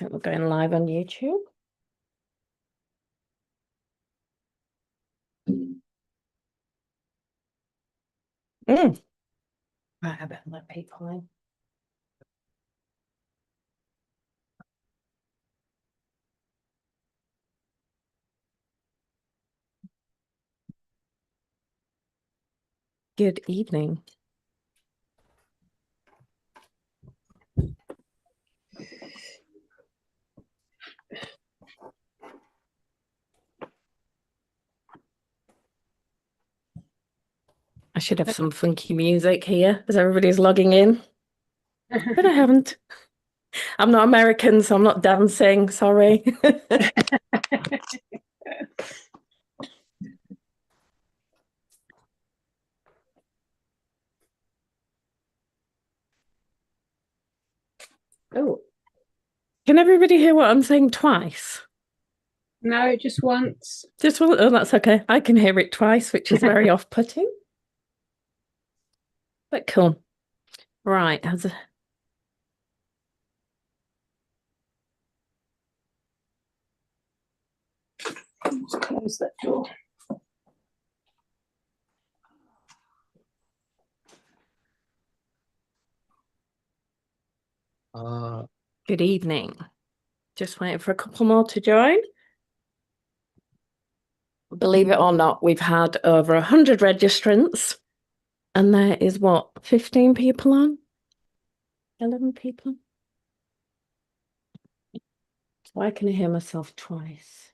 think we're going live on YouTube. Right, I better let people in. Good evening. I should have some funky music here as everybody's logging in, but I haven't. I'm not American, so I'm not dancing, sorry. Oh, can everybody hear what I'm saying twice? No, just once. Just one? Oh, that's okay. I can hear it twice, which is very off-putting. But cool. Right. Let's close that door. Good evening. Just waiting for a couple more to join. Believe it or not, we've had over 100 registrants, and there is what, 15 people on? 11 people? Why can I hear myself twice?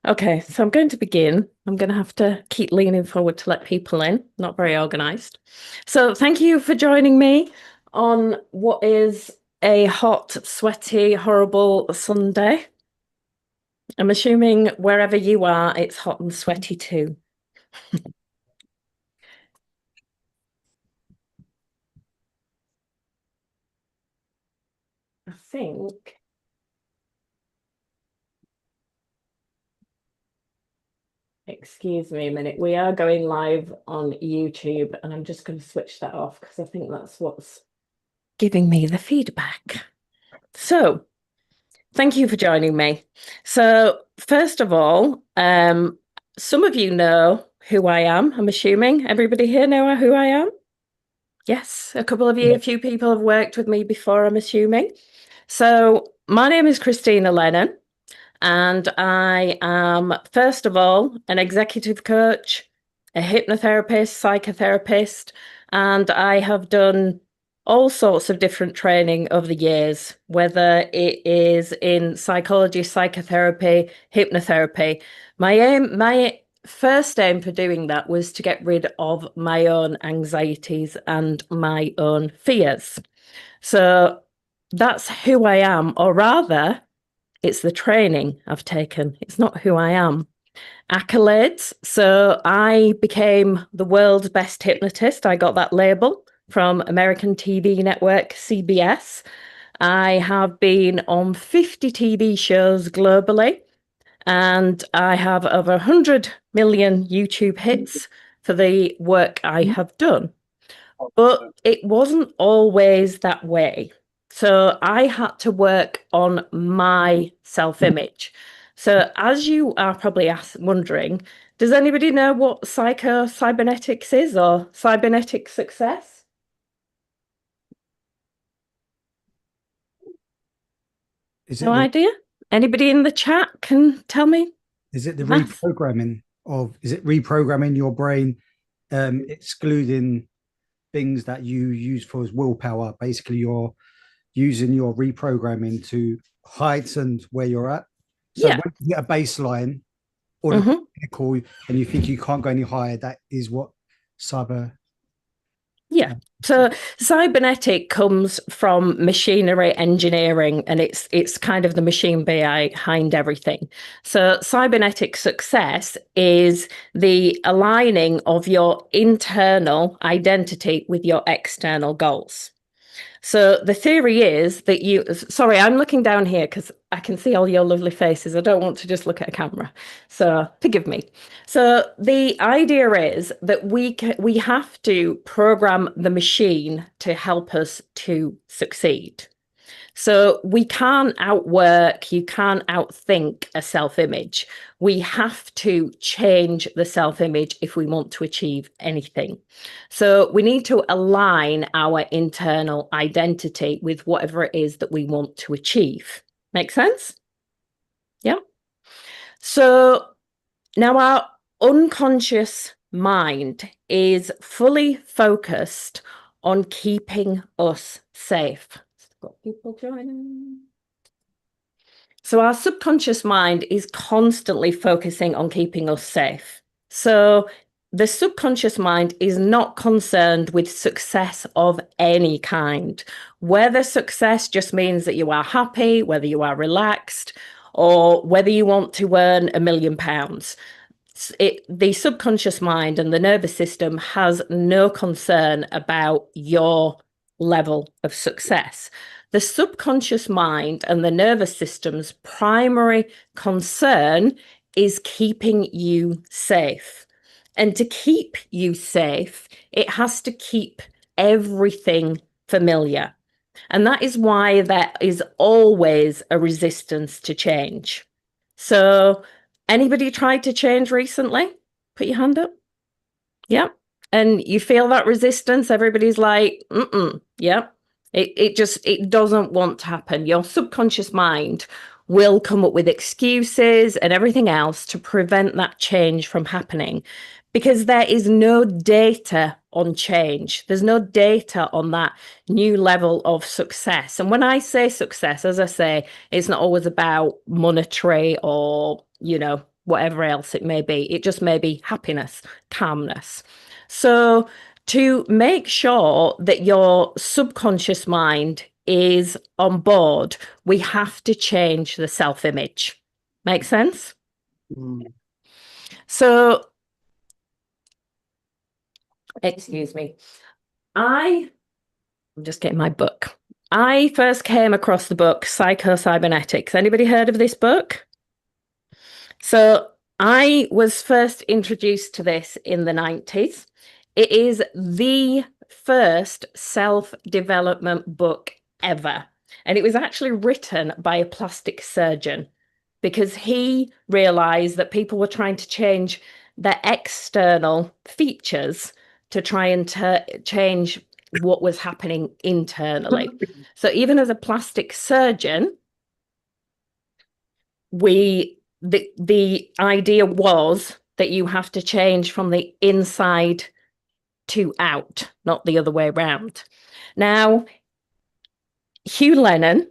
Okay, so I'm going to begin. I'm going to have to keep leaning forward to let people in. Not very organized. So thank you for joining me on what is a hot, sweaty, horrible Sunday. I'm assuming wherever you are, it's hot and sweaty too. I think. Excuse me a minute. We are going live on YouTube, and I'm just going to switch that off because I think that's what's giving me the feedback. So, thank you for joining me. So, first of all, some of you know who I am, I'm assuming. Everybody here know who I am? Yes, a couple of you, a few people have worked with me before, I'm assuming. So, my name is Krystyna Lennon. And I am, first of all, an executive coach, a hypnotherapist, psychotherapist, and I have done all sorts of different training over the years, whether it is in psychology, psychotherapy, hypnotherapy. My first aim for doing that was to get rid of my own anxieties and my own fears. So that's who I am, or rather, it's the training I've taken. It's not who I am. Accolades. So I became the world's best hypnotist. I got that label from American TV network CBS. I have been on 50 TV shows globally, and I have over 100 million YouTube hits for the work I have done. But it wasn't always that way. So I had to work on my self-image. So as you are probably wondering, does anybody know what cybernetics is or cybernetic success? No idea? Anybody in the chat can tell me? Is it the reprogramming is it reprogramming your brain, excluding things that you use for as willpower? Basically, you're using your reprogramming to heighten where you're at. So when you get a baseline or the pinnacle and you think you can't go any higher, that is what cyber. Yeah. So cybernetic comes from machinery engineering, and it's kind of the machine behind everything. So cybernetic success is the aligning of your internal identity with your external goals. So the theory is that sorry, I'm looking down here because I can see all your lovely faces. I don't want to just look at a camera. So forgive me. So the idea is that we have to program the machine to help us to succeed. So we can't outwork, you can't outthink a self-image. We have to change the self-image if we want to achieve anything. So we need to align our internal identity with whatever it is that we want to achieve. Make sense? Yeah. So now our unconscious mind is fully focused on keeping us safe. Got people joining. So our subconscious mind is constantly focusing on keeping us safe. So the subconscious mind is not concerned with success of any kind. Whether success just means that you are happy, whether you are relaxed, or whether you want to earn £1 million. The subconscious mind and the nervous system has no concern about your level of success. The subconscious mind and the nervous system's primary concern is keeping you safe. And to keep you safe, it has to keep everything familiar. And that is why there is always a resistance to change. So, anybody tried to change recently? Put your hand up. Yeah. And you feel that resistance? Everybody's like, yeah. It doesn't want to happen. Your subconscious mind will come up with excuses and everything else to prevent that change from happening, because there is no data on change. There's no data on that new level of success. And when I say success, as I say, it's not always about monetary or, whatever else it may be. It just may be happiness, calmness. So to make sure that your subconscious mind is on board, we have to change the self-image. Make sense? So, excuse me. I'm just getting my book. I first came across the book Cybernetics. Anybody heard of this book? So I was first introduced to this in the 90s. It is the first self-development book ever. And it was actually written by a plastic surgeon because he realized that people were trying to change their external features to try and change what was happening internally. So even as a plastic surgeon, the idea was that you have to change from the inside to out, not the other way around. Now, Hugh Lennon,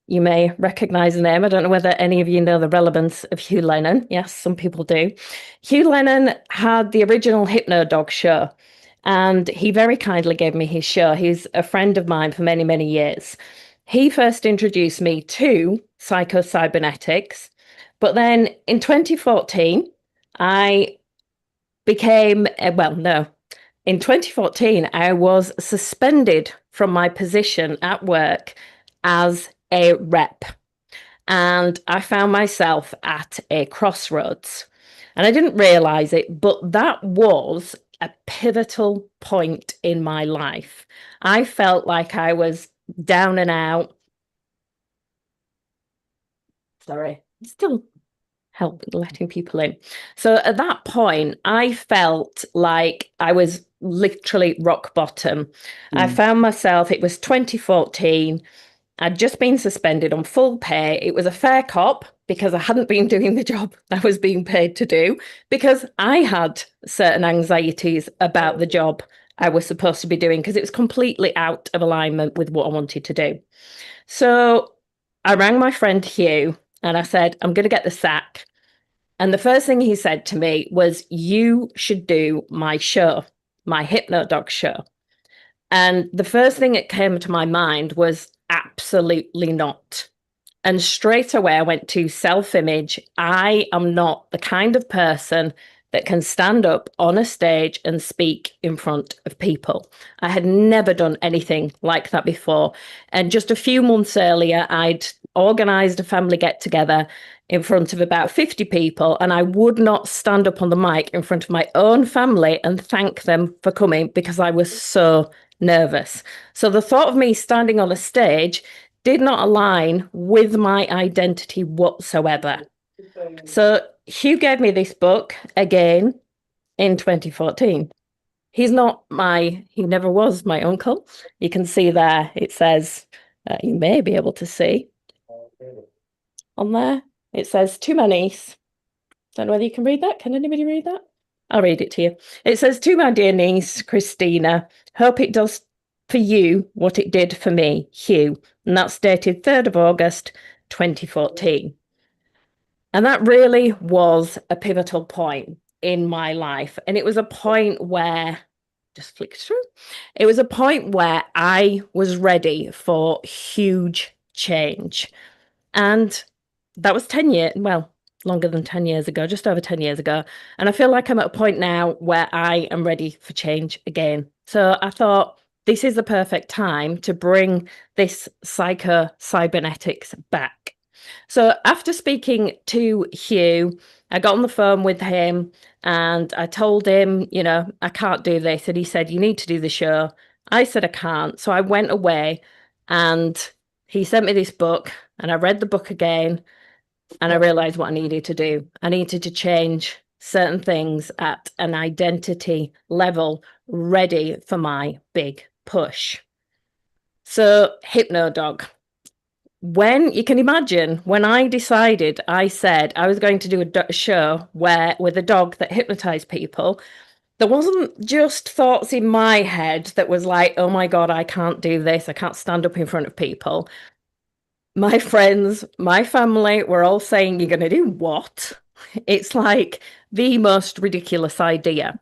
you may recognize the name. I don't know whether any of you know the relevance of Hugh Lennon. Yes, some people do. Hugh Lennon had the original Hypno-Dog show, and he very kindly gave me his show. He's a friend of mine for many, many years. He first introduced me to Cybernetics, but then in 2014, I became, in 2014, I was suspended from my position at work as a rep. And I found myself at a crossroads. And I didn't realize it, but that was a pivotal point in my life. I felt like I was down and out. Sorry, still letting people in. So at that point, I felt like I was literally rock bottom. I found myself, it was 2014. I'd just been suspended on full pay. It was a fair cop because I hadn't been doing the job I was being paid to do, because I had certain anxieties about the job I was supposed to be doing, because it was completely out of alignment with what I wanted to do. So I rang my friend Hugh and I said, I'm going to get the sack. And the first thing he said to me was, you should do my show, my Hypno-Dog show. And the first thing that came to my mind was, absolutely not. And straight away I went to self-image. I am not the kind of person that can stand up on a stage and speak in front of people. I had never done anything like that before. And just a few months earlier, I'd organised a family get-together in front of about 50 people, and I would not stand up on the mic in front of my own family and thank them for coming because I was so nervous. So the thought of me standing on a stage did not align with my identity whatsoever. So Hugh gave me this book again in 2014. He never was my uncle. You can see there, it says, you may be able to see on there, it says, to my niece. Don't know whether you can read that. Can anybody read that? I'll read it to you. It says, to my dear niece, Krystyna, hope it does for you what it did for me, Hugh. And that's dated 3rd of August, 2014. And that really was a pivotal point in my life. And it was a point where, just flick through, it was a point where I was ready for huge change. And that was 10 years, well, longer than 10 years ago, just over 10 years ago. And I feel like I'm at a point now where I am ready for change again. So I thought, this is the perfect time to bring this cybernetics back. So after speaking to Hugh, I got on the phone with him and I told him, I can't do this. And he said, you need to do the show. I said, I can't. So I went away and he sent me this book and I read the book again and I realized what I needed to do. I needed to change certain things at an identity level, ready for my big push. So HypnoDog. When you can imagine, when I decided, I said I was going to do a show with a dog that hypnotized people, there wasn't just thoughts in my head that was like, oh my God, I can't do this. I can't stand up in front of people. My friends, my family were all saying, you're going to do what? It's like the most ridiculous idea.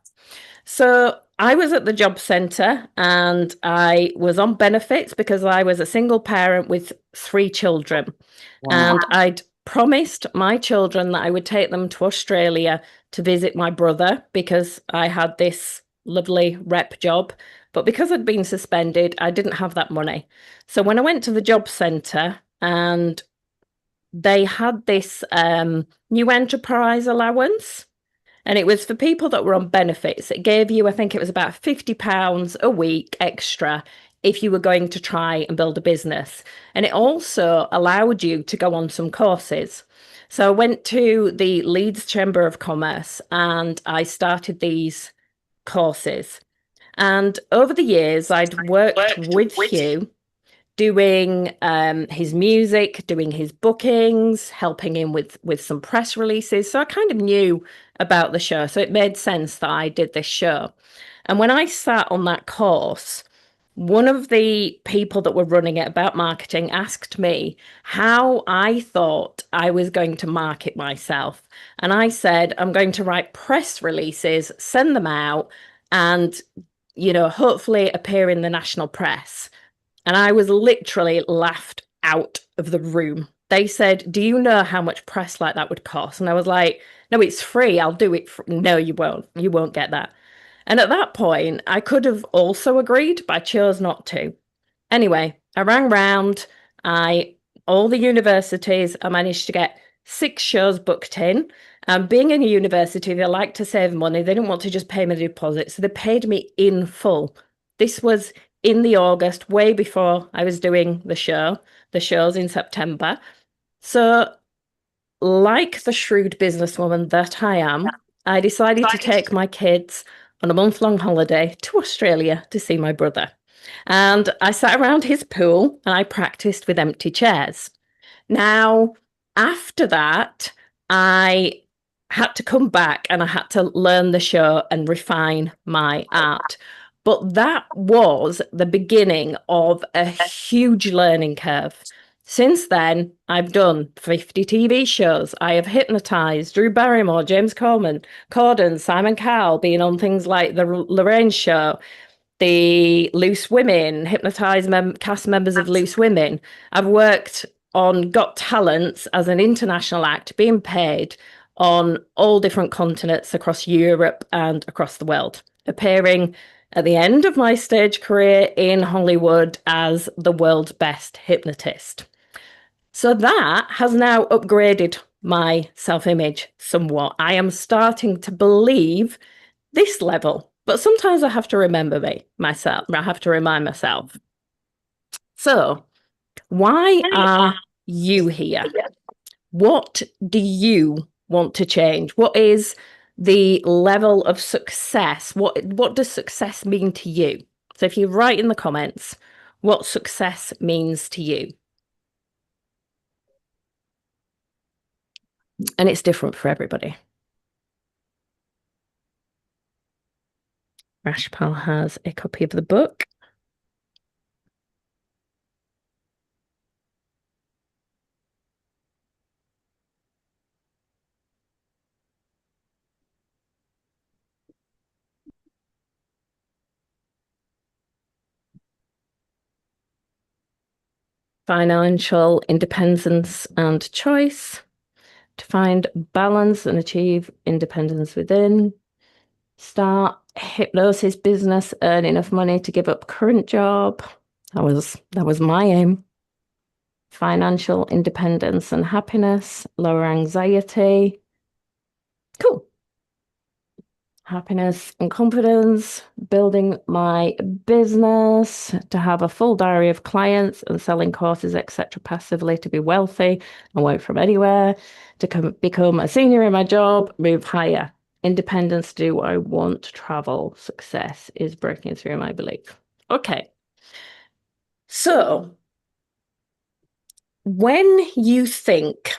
So I was at the job centre and I was on benefits because I was a single parent with 3 children. Wow. And I'd promised my children that I would take them to Australia to visit my brother because I had this lovely rep job. But because I'd been suspended, I didn't have that money. So when I went to the job centre and they had this new enterprise allowance, and it was for people that were on benefits. It gave you, I think it was about £50 a week extra if you were going to try and build a business. And it also allowed you to go on some courses. So I went to the Leeds Chamber of Commerce and I started these courses. And over the years, I'd worked with Hugh doing his music, doing his bookings, helping him with some press releases. So I kind of knew about the show. So it made sense that I did this show. And when I sat on that course, one of the people that were running it about marketing asked me how I thought I was going to market myself. And I said, I'm going to write press releases, send them out, and, hopefully appear in the national press. And I was literally laughed out of the room. They said, do you know how much press like that would cost? And I was like, no, it's free. I'll do it. No, you won't. You won't get that. And at that point, I could have also agreed, but I chose not to. Anyway, I rang round. All the universities, I managed to get 6 shows booked in. Being in a university, they like to save money. They didn't want to just pay me the deposit. So they paid me in full. This was in the August, way before I was doing the shows in September. So like the shrewd businesswoman that I am, I decided to take my kids on a month-long holiday to Australia to see my brother. And I sat around his pool and I practiced with empty chairs. Now, after that, I had to come back and I had to learn the show and refine my art. But that was the beginning of a huge learning curve. Since then, I've done 50 TV shows. I have hypnotized Drew Barrymore, James Corden, Simon Cowell, being on things like The Lorraine Show, the Loose Women, hypnotized cast members of Loose Women. I've worked on Got Talents as an international act, being paid on all different continents across Europe and across the world, appearing at the end of my stage career in Hollywood as the world's best hypnotist. So that has now upgraded my self-image somewhat. I am starting to believe this level, but sometimes I have to remember myself. I have to remind myself. So why are you here? What do you want to change? What is the level of success? What does success mean to you? So if you write in the comments what success means to you. And it's different for everybody. Rashpal has a copy of the book. Financial independence and choice. To find balance and achieve independence within. Start hypnosis business, earn enough money to give up current job. That was my aim. Financial independence and happiness, lower anxiety. Cool. Happiness and confidence, building my business, to have a full diary of clients and selling courses, etc. passively, to be wealthy and work from anywhere, to become a senior in my job, move higher. Independence, do what I want, travel. Success is breaking through my belief. Okay. So when you think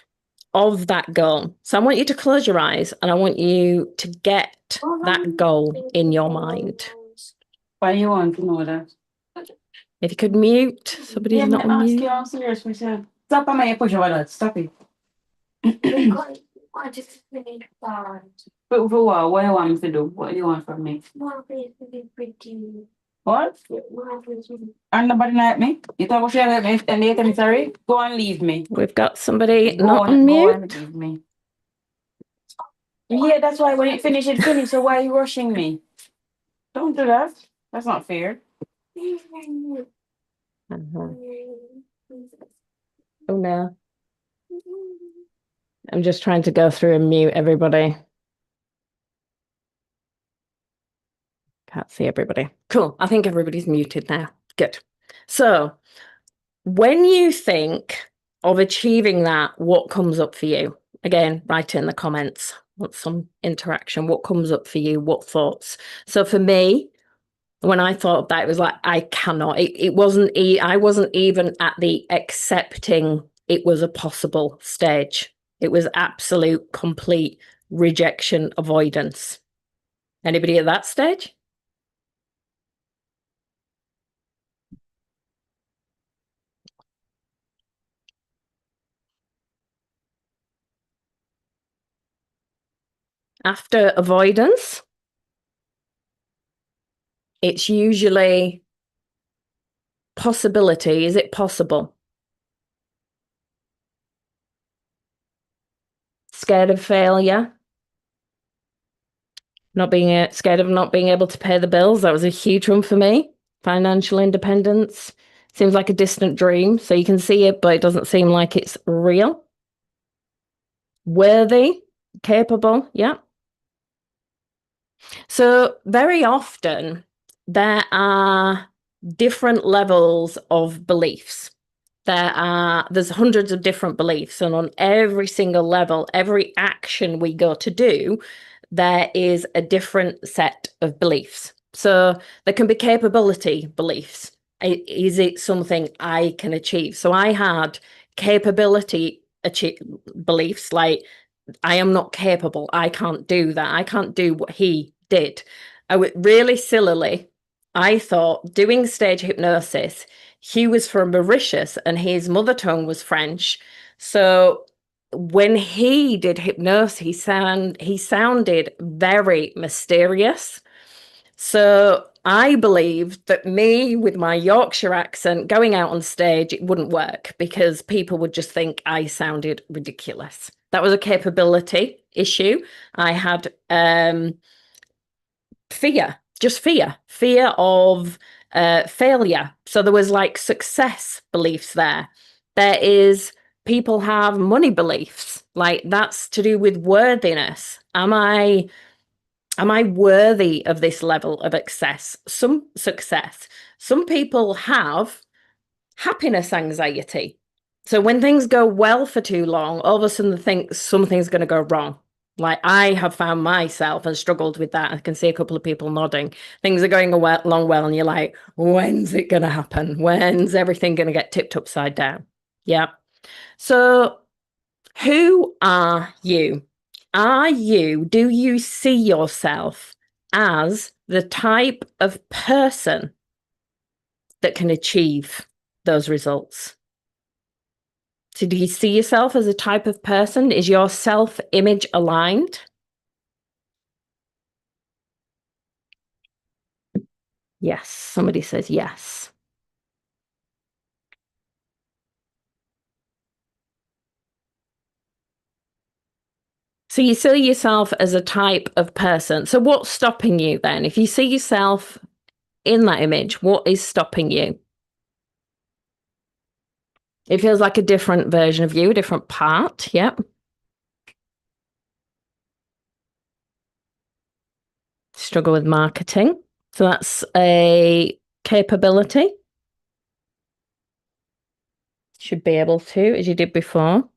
of that goal, so I want you to close your eyes and I want you to get that goal in your mind. Why you want to know that? If you could mute, somebody's not on mute. I'm serious, Michelle. Stop on my push over that. Stop it. I just finished bad. But for what you want me to do? What do you want from me? My face is pretty. What? My face is And nobody like me? You talk about share like me and they tell me sorry? Go and leave me. We've got somebody Go not on, on go and mute. leave me. Yeah, that's why when it finish, it finish. So why are you rushing me? Don't do that. That's not fair. Uh-huh. Oh no. I'm just trying to go through and mute everybody. Can't see everybody. Cool. I think everybody's muted now. Good. So when you think of achieving that, what comes up for you? Again, write it in the comments. Want some interaction. What comes up for you? What thoughts? So for me, when I thought of that, it was like, I cannot. I wasn't even at the accepting it was a possible stage. It was absolute, complete rejection, avoidance. Anybody at that stage? After avoidance, it's usually possibility. Is it possible? Scared of failure? Scared of not being able to pay the bills. That was a huge one for me. Financial independence seems like a distant dream. So you can see it, but it doesn't seem like it's real. Worthy, capable, yeah. So very often there are different levels of beliefs. There's hundreds of different beliefs, and on every single level, every action we go to do, there is a different set of beliefs. So there can be capability beliefs. Is it something I can achieve? So I had capability beliefs like, I am not capable. I can't do that. I can't do what he did. I would really sillily, I thought doing stage hypnosis, he was from Mauritius and his mother tongue was French. So when he did hypnosis, he sounded very mysterious. So I believed that me with my Yorkshire accent going out on stage, it wouldn't work because people would just think I sounded ridiculous. That was a capability issue. I had fear of failure. So there was like success beliefs there. There is people have money beliefs, like that's to do with worthiness. Am I worthy of this level of success? Some people have happiness anxiety. So when things go well for too long, all of a sudden they think something's going to go wrong. Like I have found myself and struggled with that. I can see a couple of people nodding. Things are going along well, and you're like, when's it going to happen? When's everything going to get tipped upside down? Yeah. So who are you? Do you see yourself as the type of person that can achieve those results? So do you see yourself as a type of person? Is your self-image aligned? Yes, somebody says yes. So you see yourself as a type of person. So what's stopping you then? If you see yourself in that image, what is stopping you? It feels like a different version of you, a different part. Yep. Struggle with marketing. So that's a capability. Should be able to, as you did before.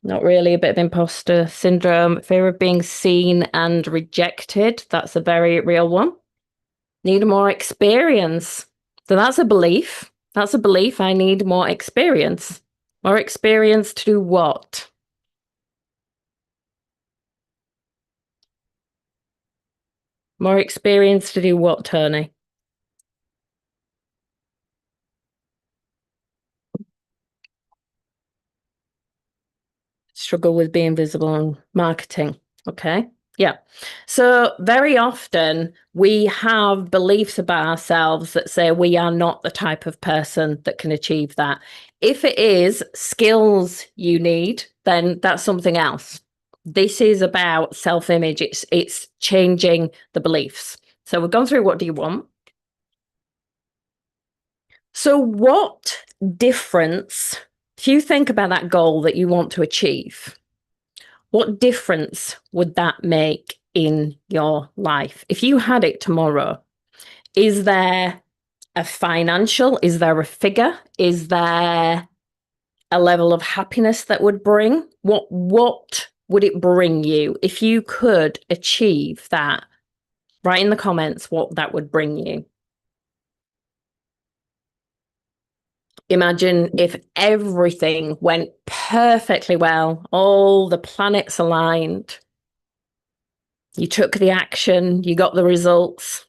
Not really, a bit of imposter syndrome, fear of being seen and rejected. That's a very real one. Need more experience. So that's a belief. That's a belief. I need more experience. More experience to do what? More experience to do what, Tony? Struggle with being visible on marketing. Okay. Yeah. So very often we have beliefs about ourselves that say we are not the type of person that can achieve that. If it is skills you need, then that's something else. This is about self-image. It's changing the beliefs. So we've gone through what do you want? So what difference, if you think about that goal that you want to achieve, what difference would that make in your life? If you had it tomorrow, is there a financial, is there a figure? Is there a level of happiness that would bring? What would it bring you if you could achieve that? Write in the comments what that would bring you. Imagine if everything went perfectly well, all the planets aligned. You took the action, you got the results.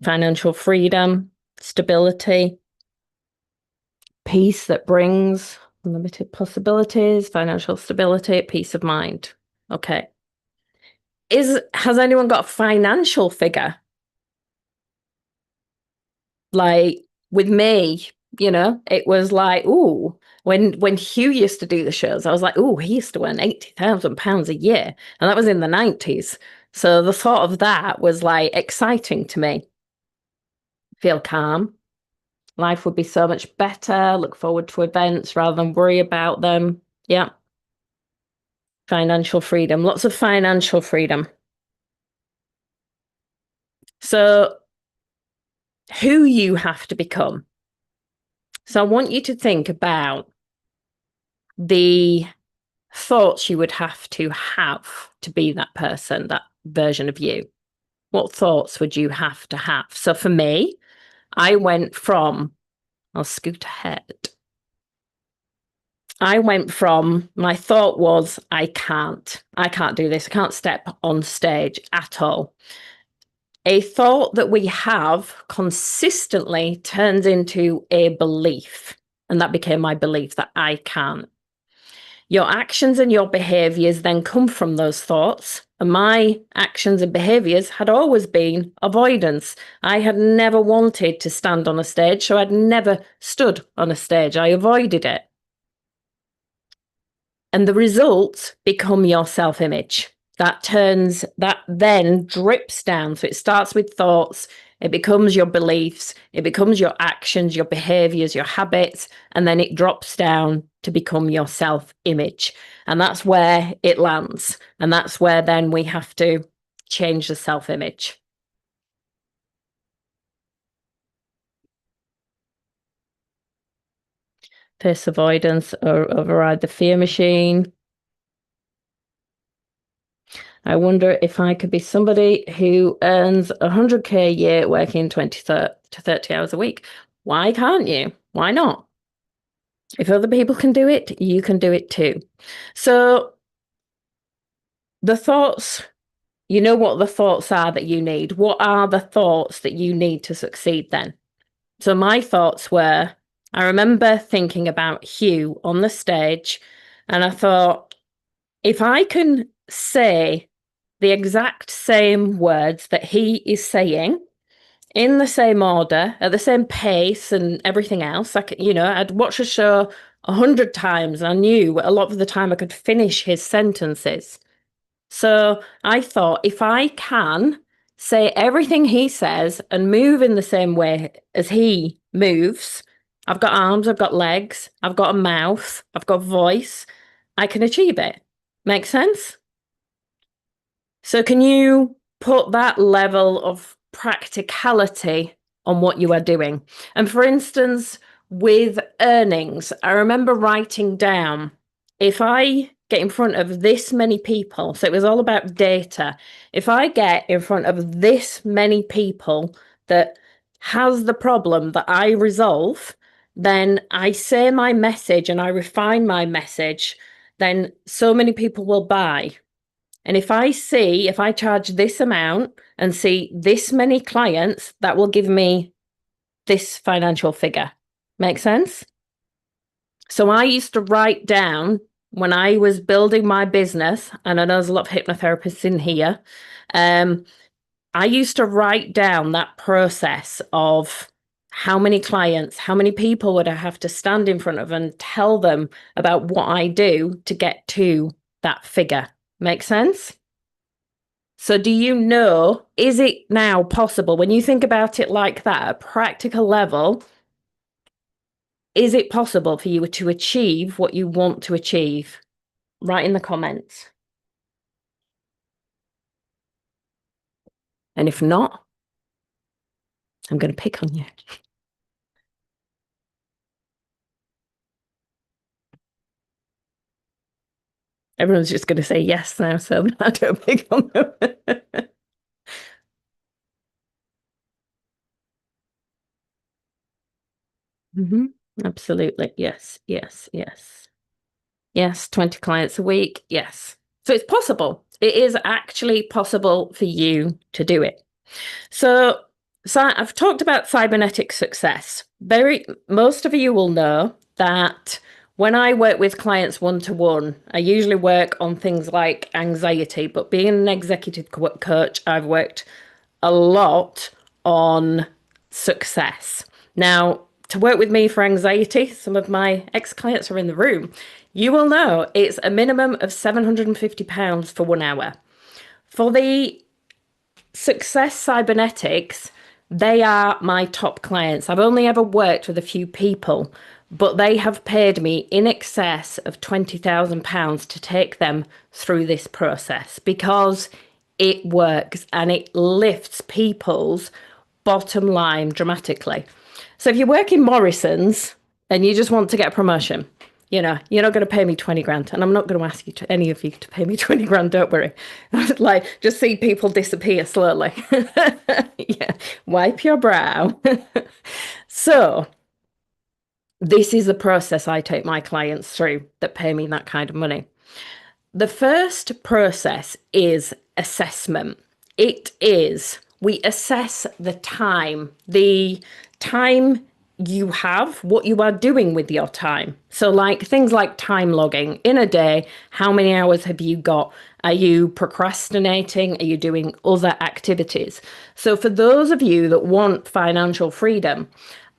Financial freedom, stability, peace that brings unlimited possibilities, financial stability, peace of mind. Okay. Has anyone got a financial figure? Like with me, it was like, ooh, when Hugh used to do the shows, I was like, ooh, he used to earn £80,000 a year. And that was in the 90s. So the thought of that was like exciting to me. Feel calm. Life would be so much better. Look forward to events rather than worry about them. Yeah. Financial freedom. Lots of financial freedom. So who you have to become. So I want you to think about the thoughts you would have to be that person, that version of you. What thoughts would you have to have? So for me, I went from, I'll scoot ahead. My thought was, I can't do this. I can't step on stage at all. A thought that we have consistently turns into a belief. And that became my belief that I can't. Your actions and your behaviors then come from those thoughts. And my actions and behaviours had always been avoidance. I had never wanted to stand on a stage, so I'd never stood on a stage. I avoided it. And the results become your self-image. That then drips down. So it starts with thoughts, it becomes your beliefs, it becomes your actions, your behaviors, your habits, and then it drops down to become your self-image. And that's where it lands. And that's where then we have to change the self-image. Face avoidance or override the fear machine. I wonder if I could be somebody who earns 100K a year working 20 to 30 hours a week. Why can't you? Why not? If other people can do it, you can do it too. So the thoughts, you know what the thoughts are that you need. What are the thoughts that you need to succeed then? So my thoughts were, I remember thinking about Hugh on the stage, and I thought, if I can say the exact same words that he is saying in the same order, at the same pace and everything else, like, you know, I'd watched a show 100 times and I knew a lot of the time I could finish his sentences. So I thought, if I can say everything he says and move in the same way as he moves, I've got arms, I've got legs, I've got a mouth, I've got voice, I can achieve it. Make sense? So can you put that level of practicality on what you are doing? And for instance, with earnings, I remember writing down, if I get in front of this many people, so it was all about data, if I get in front of this many people that has the problem that I resolve, then I say my message and I refine my message, then so many people will buy. And if I charge this amount and see this many clients, that will give me this financial figure. Make sense? So I used to write down when I was building my business, and I know there's a lot of hypnotherapists in here, I used to write down that process of how many clients, how many people would I have to stand in front of and tell them about what I do to get to that figure. Make sense? So do you know, is it now possible, when you think about it like that, at a practical level, is it possible for you to achieve what you want to achieve? Write in the comments. And if not, I'm going to pick on you. Everyone's just going to say yes now, so I don't pick on them. Absolutely. Yes, yes, yes. Yes, 20 clients a week. Yes. So it's possible. It is actually possible for you to do it. So I've talked about cybernetic success. Most of you will know that when I work with clients one-to-one, I usually work on things like anxiety, but being an executive coach, I've worked a lot on success. Now, to work with me for anxiety, some of my ex-clients are in the room, you will know it's a minimum of £750 for 1 hour. For the Success Cybernetics, they are my top clients. I've only ever worked with a few people, but they have paid me in excess of £20,000 to take them through this process because it works and it lifts people's bottom line dramatically. So if you work in Morrison's and you just want to get a promotion, you know, you're not going to pay me 20 grand, and I'm not going to ask you any of you to pay me 20 grand, don't worry. Like, just see people disappear slowly. Yeah, wipe your brow. So this is the process I take my clients through that pay me that kind of money. The first process is assessment. We assess the time you have, what you are doing with your time. So like things like time logging in a day, how many hours have you got? Are you procrastinating? Are you doing other activities? So for those of you that want financial freedom,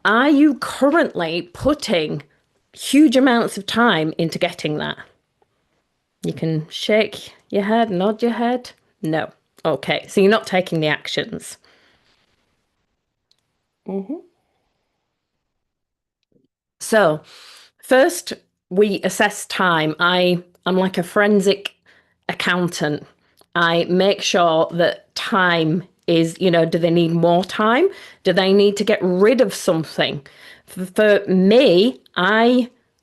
are you currently putting huge amounts of time into getting that? You can shake your head, nod your head. No. Okay, so you're not taking the actions. So first, we assess time. I'm like a forensic accountant. I make sure that time is, do they need more time? Do they need to get rid of something? For me,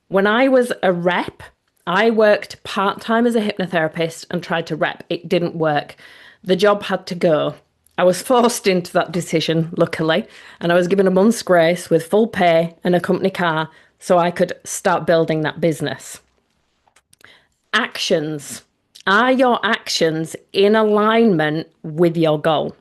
when I was a rep, I worked part-time as a hypnotherapist and tried to rep. It didn't work. The job had to go. I was forced into that decision, luckily, and I was given a month's grace with full pay and a company car so I could start building that business. Actions. Are your actions in alignment with your goal?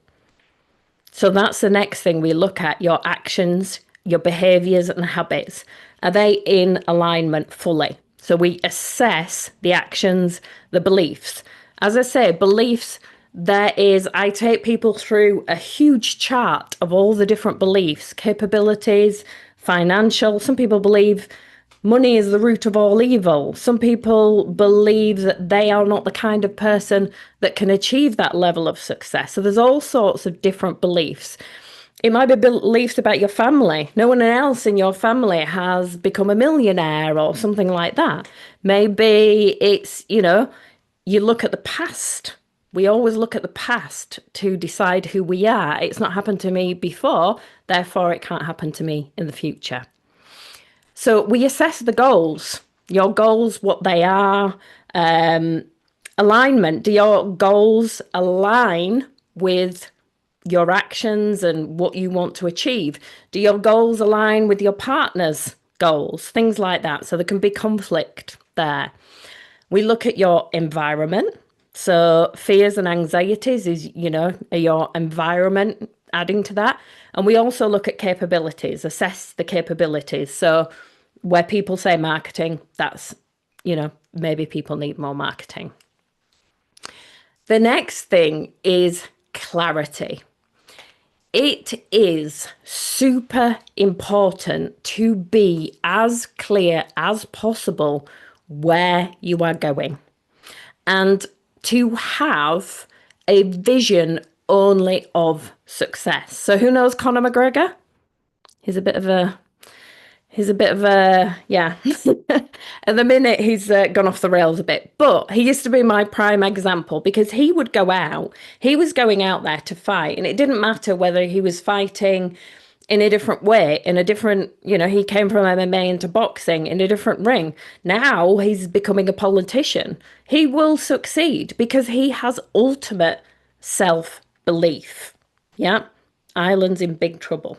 So that's the next thing we look at, your actions, your behaviors and habits. Are they in alignment fully? So we assess the actions, the beliefs. As I say, beliefs, I take people through a huge chart of all the different beliefs, capabilities, financial. Some people believe money is the root of all evil. Some people believe that they are not the kind of person that can achieve that level of success. So there's all sorts of different beliefs. It might be beliefs about your family. No one else in your family has become a millionaire or something like that. Maybe it's, you look at the past. We always look at the past to decide who we are. It's not happened to me before, therefore it can't happen to me in the future. So we assess the goals, your goals, what they are, alignment. Do your goals align with your actions and what you want to achieve? Do your goals align with your partner's goals? Things like that. So there can be conflict there. We look at your environment. So fears and anxieties is, are your environment adding to that? And we also look at capabilities, assess the capabilities. So where people say marketing, that's, maybe people need more marketing. The next thing is clarity. It is super important to be as clear as possible where you are going and to have a vision only of success. So who knows Conor McGregor? He's a bit of a, yeah. At the minute, he's gone off the rails a bit. But he used to be my prime example because he would go out. He was going out there to fight. And it didn't matter whether he was fighting in a different way, in a different, he came from MMA into boxing in a different ring. Now he's becoming a politician. He will succeed because he has ultimate self-belief. Yeah. Ireland's in big trouble.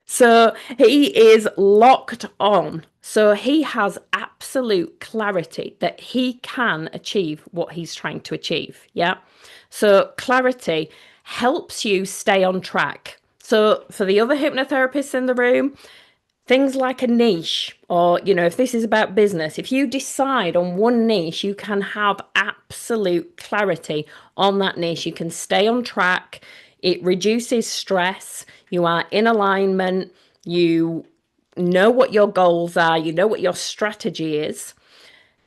So he is locked on. So he has absolute clarity that he can achieve what he's trying to achieve. Yeah. So clarity helps you stay on track. So for the other hypnotherapists in the room, things like a niche, or, if this is about business, if you decide on one niche, you can have absolute clarity on that niche. You can stay on track. It reduces stress. You are in alignment. You know what your goals are. You know what your strategy is.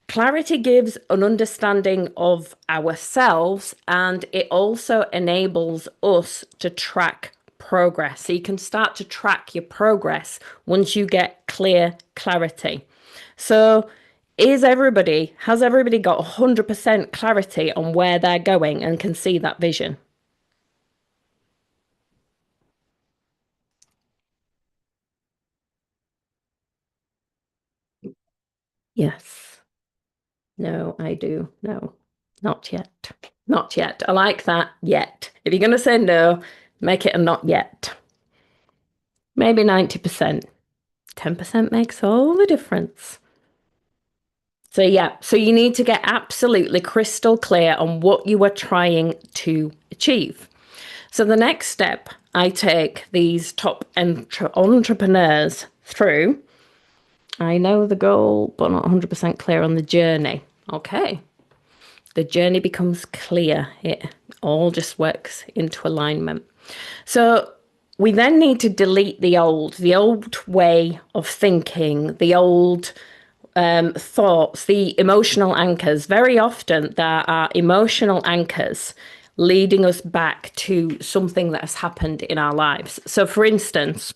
Clarity gives an understanding of ourselves, and it also enables us to track progress. So you can start to track your progress once you get clear clarity. So has everybody got 100% clarity on where they're going and can see that vision? Yes. No, I do. No, not yet. Not yet. I like that. Yet. If you're going to say no, make it a not yet. Maybe 90%. 10% makes all the difference. So yeah, so you need to get absolutely crystal clear on what you are trying to achieve. So the next step I take these top entrepreneurs through, I know the goal, but not 100% clear on the journey. Okay. The journey becomes clear. It all just works into alignment. So we then need to delete the old way of thinking, the old thoughts, the emotional anchors. Very often there are emotional anchors leading us back to something that has happened in our lives. So for instance,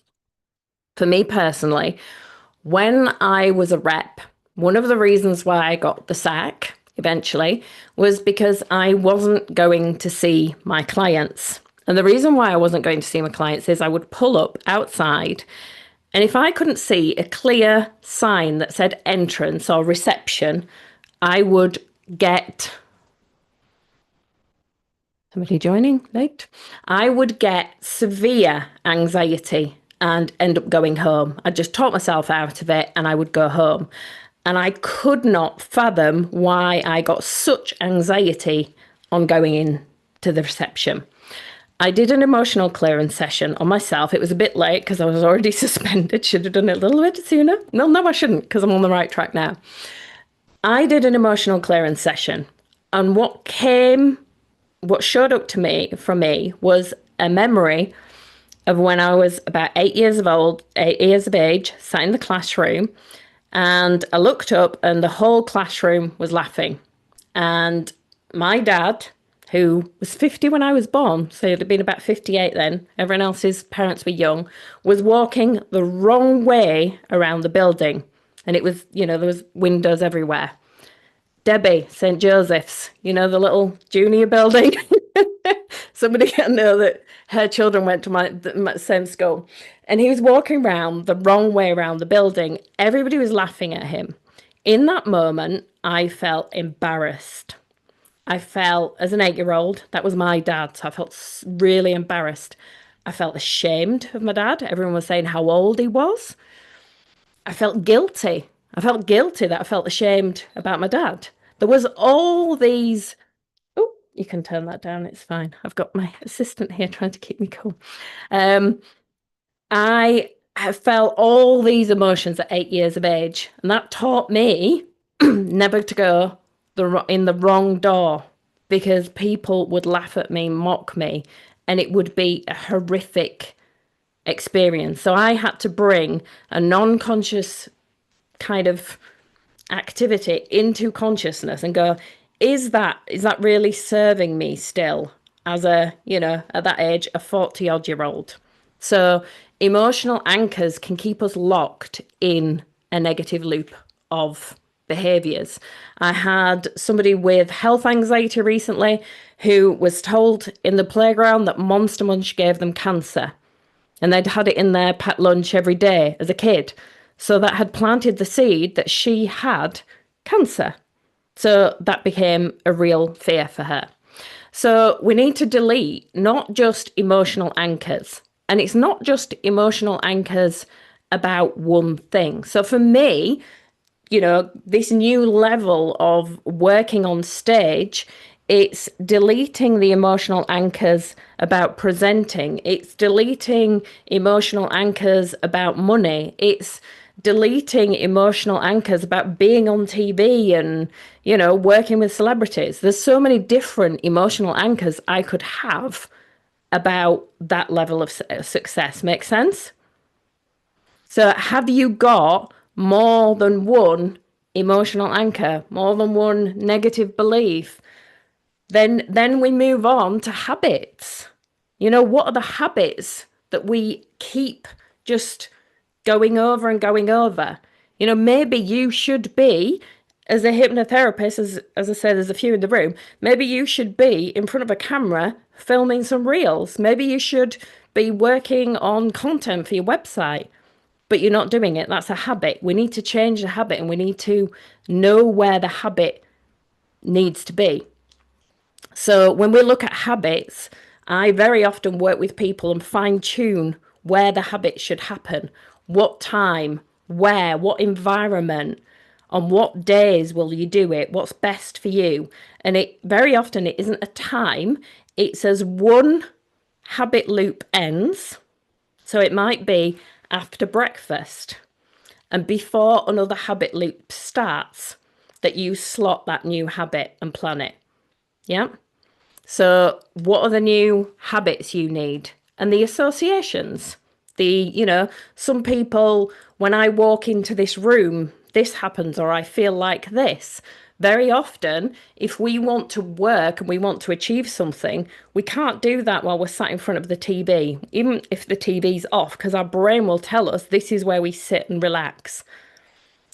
for me personally, when I was a rep, one of the reasons why I got the sack eventually was because I wasn't going to see my clients. And the reason why I wasn't going to see my clients is I would pull up outside, and if I couldn't see a clear sign that said entrance or reception, I would get somebody joining late. I would get severe anxiety and end up going home. I'd just talk myself out of it and I would go home. And I could not fathom why I got such anxiety on going in to the reception. I did an emotional clearance session on myself. It was a bit late because I was already suspended. Should have done it a little bit sooner. No, I shouldn't, because I'm on the right track now. I did an emotional clearance session, and what showed up to me from me was a memory of when I was about 8 years of age, sat in the classroom, and I looked up and the whole classroom was laughing. And my dad, who was 50 when I was born, so he'd have been about 58 then, everyone else's parents were young, was walking the wrong way around the building. And it was, there was windows everywhere. Debbie, St. Joseph's, the little junior building. Somebody I know that her children went to my same school. And he was walking around the wrong way around the building. Everybody was laughing at him. In that moment, I felt embarrassed. I felt, as an 8-year-old, that was my dad, so I felt really embarrassed. I felt ashamed of my dad. Everyone was saying how old he was. I felt guilty. I felt guilty that I felt ashamed about my dad. There was all these... Oh, you can turn that down, it's fine. I've got my assistant here trying to keep me cool. I have felt all these emotions at 8 years of age, and that taught me never to go in the wrong door, because people would laugh at me, mock me, and it would be a horrific experience. So I had to bring a non-conscious kind of activity into consciousness and go, is that really serving me still as at that age, a 40-odd-year-old? So emotional anchors can keep us locked in a negative loop of behaviors. I had somebody with health anxiety recently who was told in the playground that Monster Munch gave them cancer, and they'd had it in their pet lunch every day as a kid. So that had planted the seed that she had cancer. So that became a real fear for her. So we need to delete not just emotional anchors. And it's not just emotional anchors about one thing. So for me, this new level of working on stage, it's deleting the emotional anchors about presenting. It's deleting emotional anchors about money. It's deleting emotional anchors about being on TV and, working with celebrities. There's so many different emotional anchors I could have about that level of success. Make sense? So have you got more than one emotional anchor, more than one negative belief? Then we move on to habits. What are the habits that we keep just going over and going over? Maybe you should be, as a hypnotherapist, as I said, there's a few in the room, maybe you should be in front of a camera filming some reels. Maybe you should be working on content for your website, but you're not doing it. That's a habit. We need to change the habit, and we need to know where the habit needs to be. So when we look at habits, I very often work with people and fine tune where the habit should happen, what time, where, what environment, on what days will you do it, what's best for you. And it very often it isn't a time, it's as one habit loop ends. So it might be after breakfast and before another habit loop starts that you slot that new habit and plan it. Yeah. So what are the new habits you need? And the associations. Some people, when I walk into this room, this happens, or I feel like this. Very often, if we want to work and we want to achieve something, we can't do that while we're sat in front of the TV, even if the TV's off, because our brain will tell us this is where we sit and relax.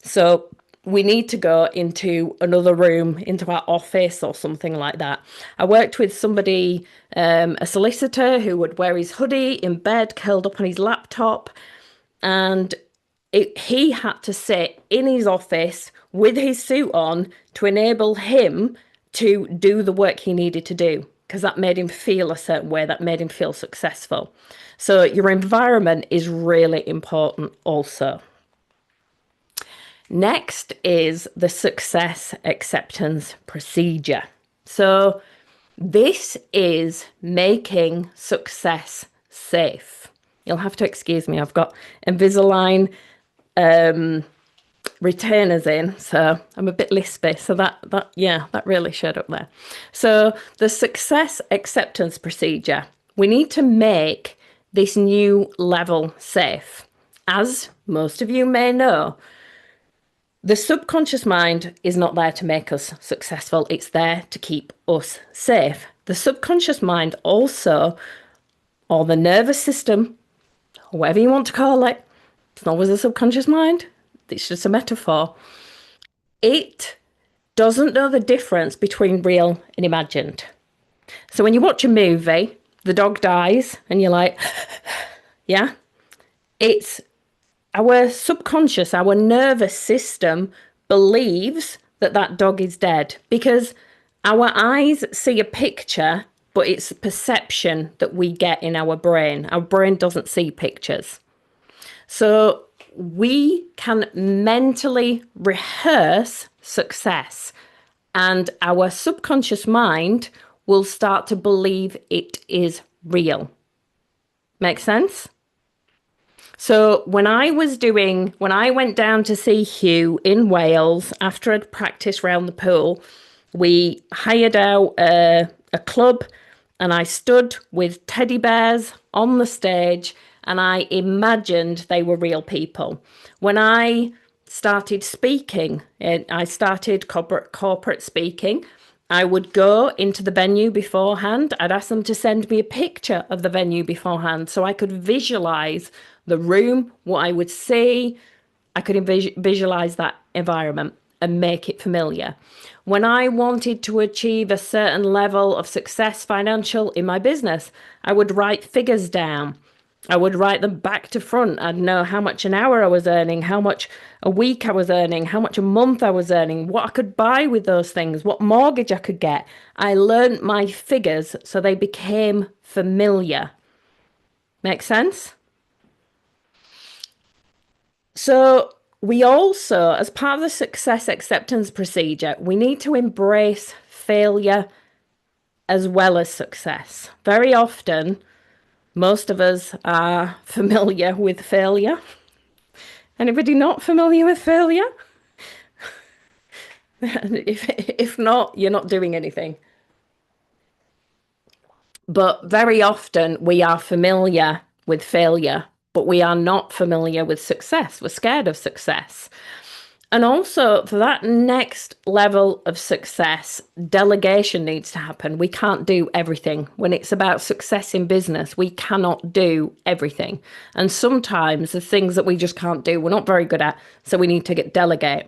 So we need to go into another room, into our office or something like that. I worked with somebody, a solicitor, who would wear his hoodie in bed, curled up on his laptop, and he had to sit in his office with his suit on to enable him to do the work he needed to do, because that made him feel a certain way, that made him feel successful. So your environment is really important also. Next is the success acceptance procedure. So this is making success safe. You'll have to excuse me, I've got Invisalign retainers in, so I'm a bit lispy. So that really showed up there. So the success acceptance procedure, we need to make this new level safe. As most of you may know, the subconscious mind is not there to make us successful. It's there to keep us safe. The subconscious mind also, or the nervous system, whatever you want to call it, it's not always a subconscious mind. It's just a metaphor. It doesn't know the difference between real and imagined. So when you watch a movie, the dog dies and you're like, yeah, it's our subconscious, our nervous system believes that that dog is dead because our eyes see a picture, but it's a perception that we get in our brain. Our brain doesn't see pictures. So we can mentally rehearse success, and our subconscious mind will start to believe it is real. Make sense? So when I went down to see Hugh in Wales after I'd practiced round the pool, we hired out a club and I stood with teddy bears on the stage and I imagined they were real people. When I started speaking, I started corporate speaking, I would go into the venue beforehand. I'd ask them to send me a picture of the venue beforehand so I could visualize the room, what I would see. I could visualize that environment and make it familiar. When I wanted to achieve a certain level of success financial in my business, I would write figures down. I would write them back to front. I'd know how much an hour I was earning, how much a week I was earning, how much a month I was earning, what I could buy with those things, what mortgage I could get. I learned my figures so they became familiar. Make sense? So we also, as part of the success acceptance procedure, we need to embrace failure as well as success. Very often, most of us are familiar with failure. Anybody not familiar with failure? If not, you're not doing anything. But very often we are familiar with failure, but we are not familiar with success. We're scared of success. And also, for that next level of success, delegation needs to happen. We can't do everything. When it's about success in business, we cannot do everything. And sometimes the things that we just can't do, we're not very good at, so we need to delegate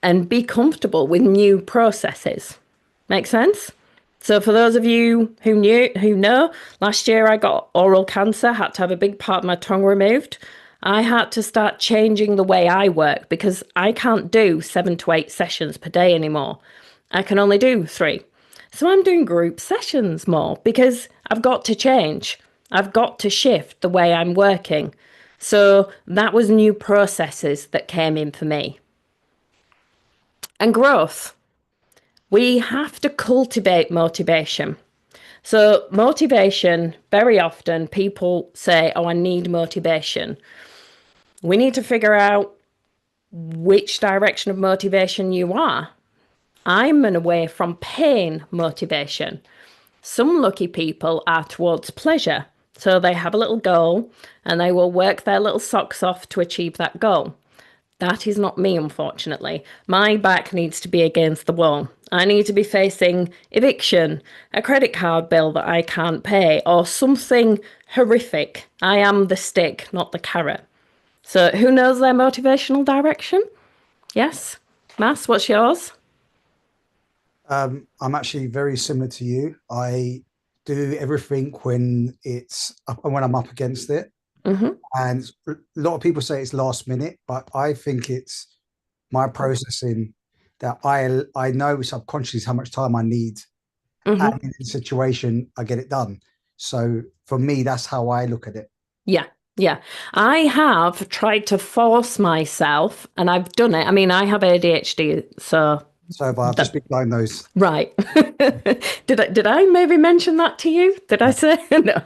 and be comfortable with new processes. Make sense? So for those of you who know, last year I got oral cancer, had to have a big part of my tongue removed. I had to start changing the way I work because I can't do 7 to 8 sessions per day anymore. I can only do 3. So I'm doing group sessions more because I've got to change. I've got to shift the way I'm working. So that was new processes that came in for me. And growth. We have to cultivate motivation. So motivation, very often people say, oh, I need motivation. We need to figure out which direction of motivation you are. I'm an away from pain motivation. Some lucky people are towards pleasure. So they have a little goal and they will work their little socks off to achieve that goal. That is not me, unfortunately. My back needs to be against the wall. I need to be facing eviction, a credit card bill that I can't pay, or something horrific. I am the stick, not the carrot. So who knows their motivational direction? Yes? Mass, what's yours? I'm actually very similar to you. I do everything when I'm up against it. Mm-hmm. And a lot of people say it's last minute, but I think it's my processing that I know subconsciously how much time I need. Mm-hmm. And in the situation, I get it done. So for me, that's how I look at it. Yeah. Yeah, I have tried to force myself, and I've done it. I mean, I have ADHD, so I've just been diagnosed. right. Did I maybe mention that to you? Did I say no?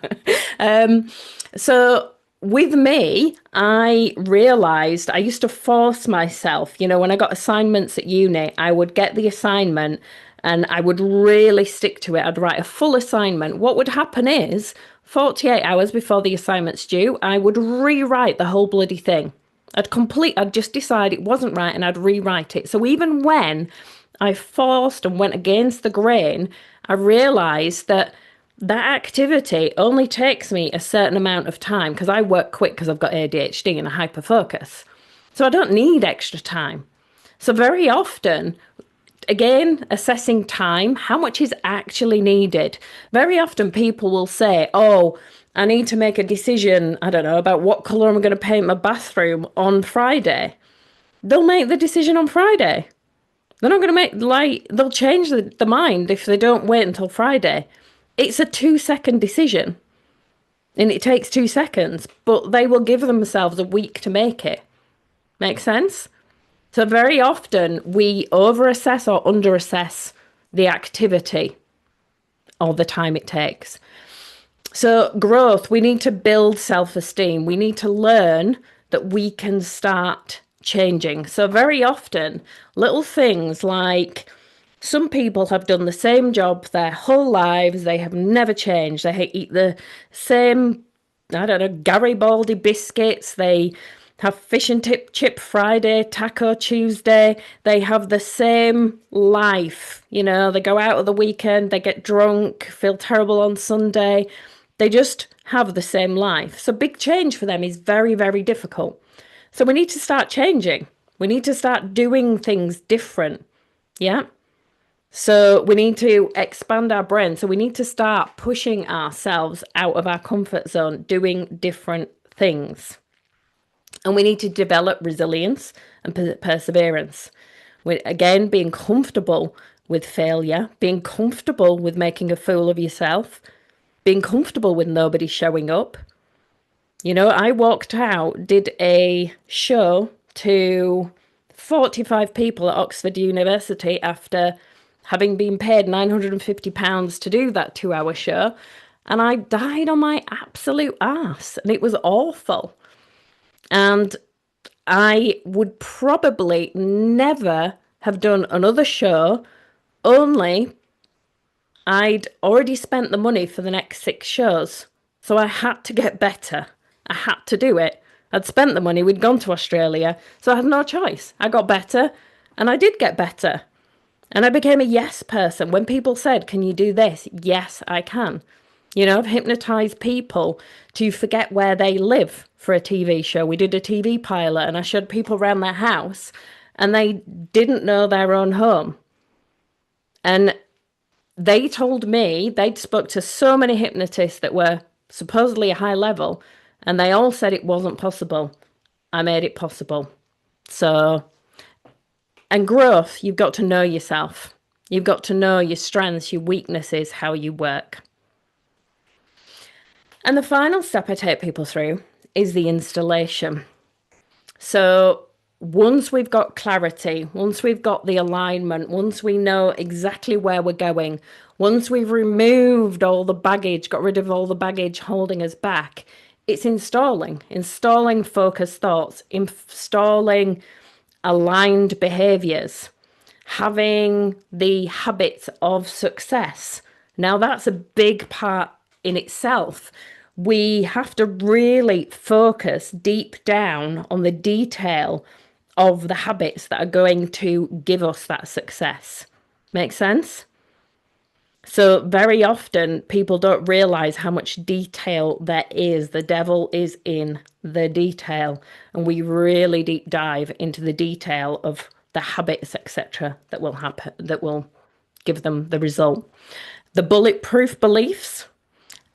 So with me, I realized I used to force myself. You know, when I got assignments at uni, I would get the assignment and I would really stick to it. I'd write a full assignment. What would happen is 48 hours before the assignment's due, I would rewrite the whole bloody thing. I'd just decide it wasn't right and I'd rewrite it. So even when I forced and went against the grain, I realized that activity only takes me a certain amount of time because I work quick because I've got ADHD and a hyperfocus. So I don't need extra time. So very often, again, assessing time, how much is actually needed. Very often people will say, oh, I need to make a decision, I don't know, about what colour I'm going to paint my bathroom on Friday. They'll make the decision on Friday. They're not going to they'll change the mind if they don't wait until Friday. It's a 2-second decision and it takes 2 seconds, but they will give themselves a week to make it. Make sense? So very often we overassess or underassess the activity or the time it takes. So growth, we need to build self-esteem. We need to learn that we can start changing. So very often little things like some people have done the same job their whole lives. They have never changed. They eat the same, I don't know, Garibaldi biscuits. They have fish and chip Friday, taco Tuesday. They have the same life. You know, they go out of the weekend, they get drunk, feel terrible on Sunday. They just have the same life. So big change for them is very, very difficult. So we need to start changing. We need to start doing things different. Yeah. So we need to expand our brain. So we need to start pushing ourselves out of our comfort zone, doing different things. And we need to develop resilience and perseverance. Again, being comfortable with failure, being comfortable with making a fool of yourself, being comfortable with nobody showing up. You know, I walked out, did a show to 45 people at Oxford University after having been paid £950 to do that 2-hour show. And I died on my absolute ass. And it was awful. And I would probably never have done another show, only I'd already spent the money for the next 6 shows. So I had to get better. I had to do it. I'd spent the money, we'd gone to Australia, so I had no choice. I got better, and I did get better. And I became a yes person. When people said, can you do this? Yes, I can. You know, I've hypnotized people to forget where they live for a TV show. We did a TV pilot and I showed people around their house and they didn't know their own home. And they told me they'd spoke to so many hypnotists that were supposedly a high level and they all said it wasn't possible. I made it possible. So, and growth, you've got to know yourself. You've got to know your strengths, your weaknesses, how you work. And the final step I take people through is the installation. So once we've got clarity, once we've got the alignment, once we know exactly where we're going, once we've removed all the baggage, got rid of all the baggage holding us back, it's installing focused thoughts, installing aligned behaviors, having the habits of success. Now, that's a big part in itself. We have to really focus deep down on the detail of the habits that are going to give us that success. Make sense? So very often people don't realize how much detail there is. The devil is in the detail, and we really deep dive into the detail of the habits, etc., that will happen, that will give them the result. The bulletproof beliefs,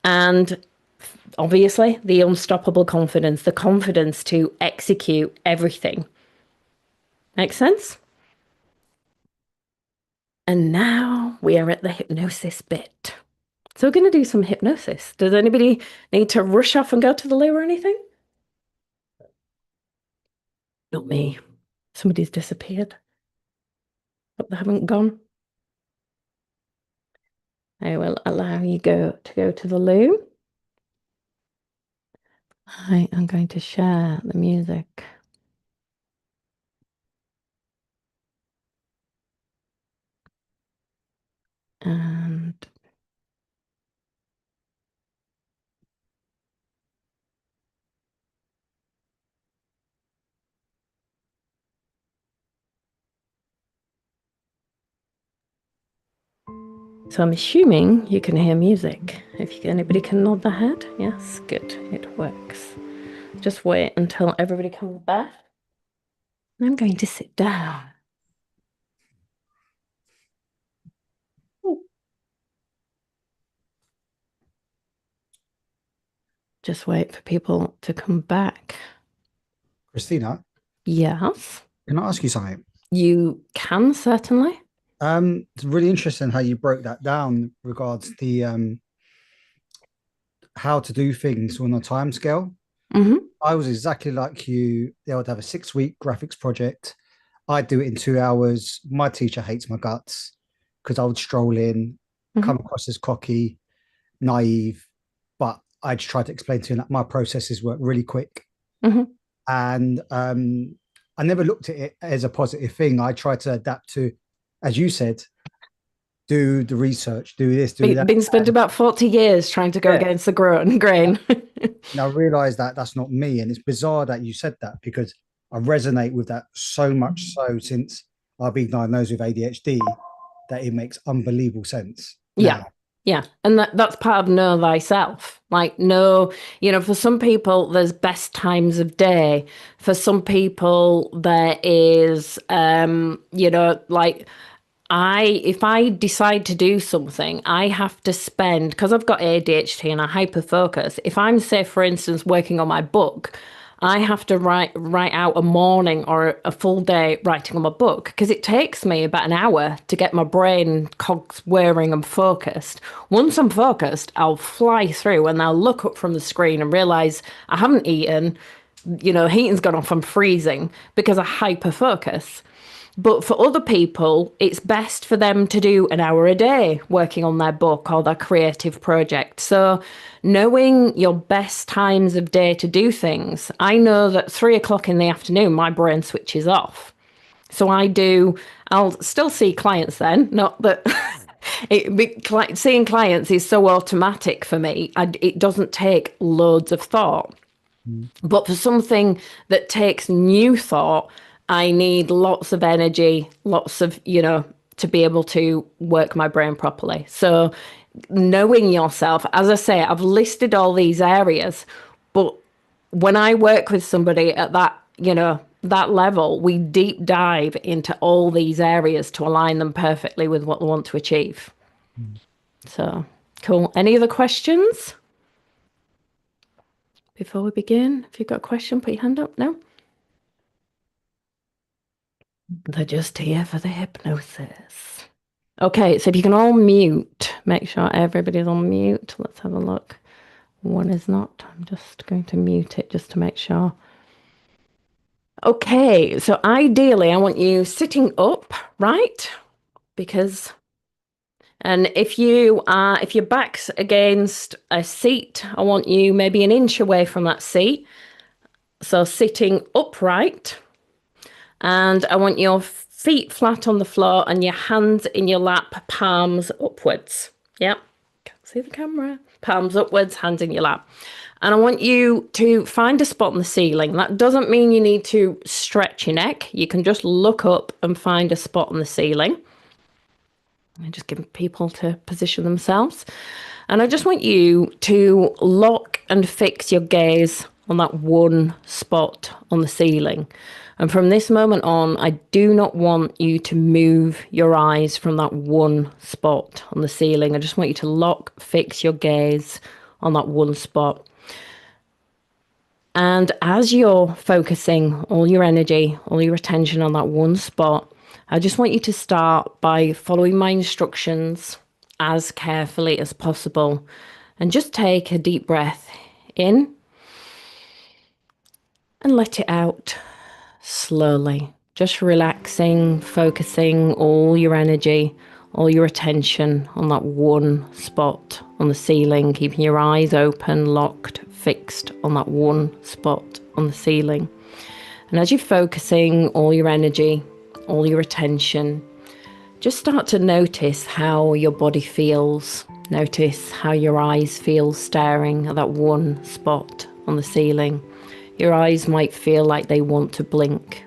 and obviously the unstoppable confidence, the confidence to execute everything. Make sense? And now we are at the hypnosis bit. So we're going to do some hypnosis. Does anybody need to rush off and go to the loo or anything? Not me. Somebody's disappeared. Hope they haven't gone. I will allow you to go to the loo. I am going to share the music. And so I'm assuming you can hear music. If anybody can nod their head, yes, good, it works. Just wait until everybody comes back. I'm going to sit down. Just wait for people to come back. Krystyna, Yes, can I ask you something? you can certainly. It's really interesting how you broke that down regards the how to do things on a time scale. Hmm. I was exactly like you. They would have a 6-week graphics project. I'd do it in 2 hours. My teacher hates my guts because I would stroll in, come across as cocky, naive, but I'd try to explain to him that my processes work really quick. Hmm. And I never looked at it as a positive thing. I tried to adapt to, as you said, do the research, do this, do that. Been spent about 40 years trying to go against the grain. And I realized that that's not me. And it's bizarre that you said that because I resonate with that so much so since I've been diagnosed with ADHD that it makes unbelievable sense. Yeah. now. Yeah. And that's part of know thyself. Like, for some people, there's best times of day. For some people, there is, like, if I decide to do something, I have to spend, because I've got ADHD and I hyper focus. If I'm, say, for instance, working on my book, I have to write out a morning or a full day writing on my book because it takes me about an hour to get my brain cogs whirring and focused. Once I'm focused, I'll fly through and I'll look up from the screen and realize I haven't eaten, heating's gone off, I'm freezing because I hyper focus. But for other people, it's best for them to do an hour a day working on their book or their creative project. So knowing your best times of day to do things, I know that 3 o'clock in the afternoon, my brain switches off. So I'll still see clients then, not that seeing clients is so automatic for me. It doesn't take loads of thought. But for something that takes new thought, I need lots of energy, lots of, to be able to work my brain properly. So knowing yourself, as I say, I've listed all these areas, but when I work with somebody at that, that level, we deep dive into all these areas to align them perfectly with what they want to achieve. So cool. Any other questions? Before we begin, if you've got a question, put your hand up. No? They're just here for the hypnosis. Okay, so if you can all mute, make sure everybody's on mute. Let's have a look. One is not. I'm just going to mute it just to make sure. Okay, so ideally I want you sitting up, right? And if your back's against a seat, I want you maybe an inch away from that seat. So sitting upright, and I want your feet flat on the floor and your hands in your lap, palms upwards. Yep, can't see the camera. Palms upwards, hands in your lap. And I want you to find a spot on the ceiling. That doesn't mean you need to stretch your neck. You can just look up and find a spot on the ceiling. And just give people to position themselves. And I just want you to lock and fix your gaze on that one spot on the ceiling. And from this moment on, I do not want you to move your eyes from that one spot on the ceiling. I just want you to lock, fix your gaze on that one spot. And as you're focusing all your energy, all your attention on that one spot, I just want you to start by following my instructions as carefully as possible. And just take a deep breath in and let it out slowly. Just relaxing, focusing all your energy, all your attention on that one spot on the ceiling, keeping your eyes open, locked, fixed on that one spot on the ceiling. And as you're focusing all your energy, all your attention, just start to notice how your body feels. Notice how your eyes feel staring at that one spot on the ceiling. Your eyes might feel like they want to blink.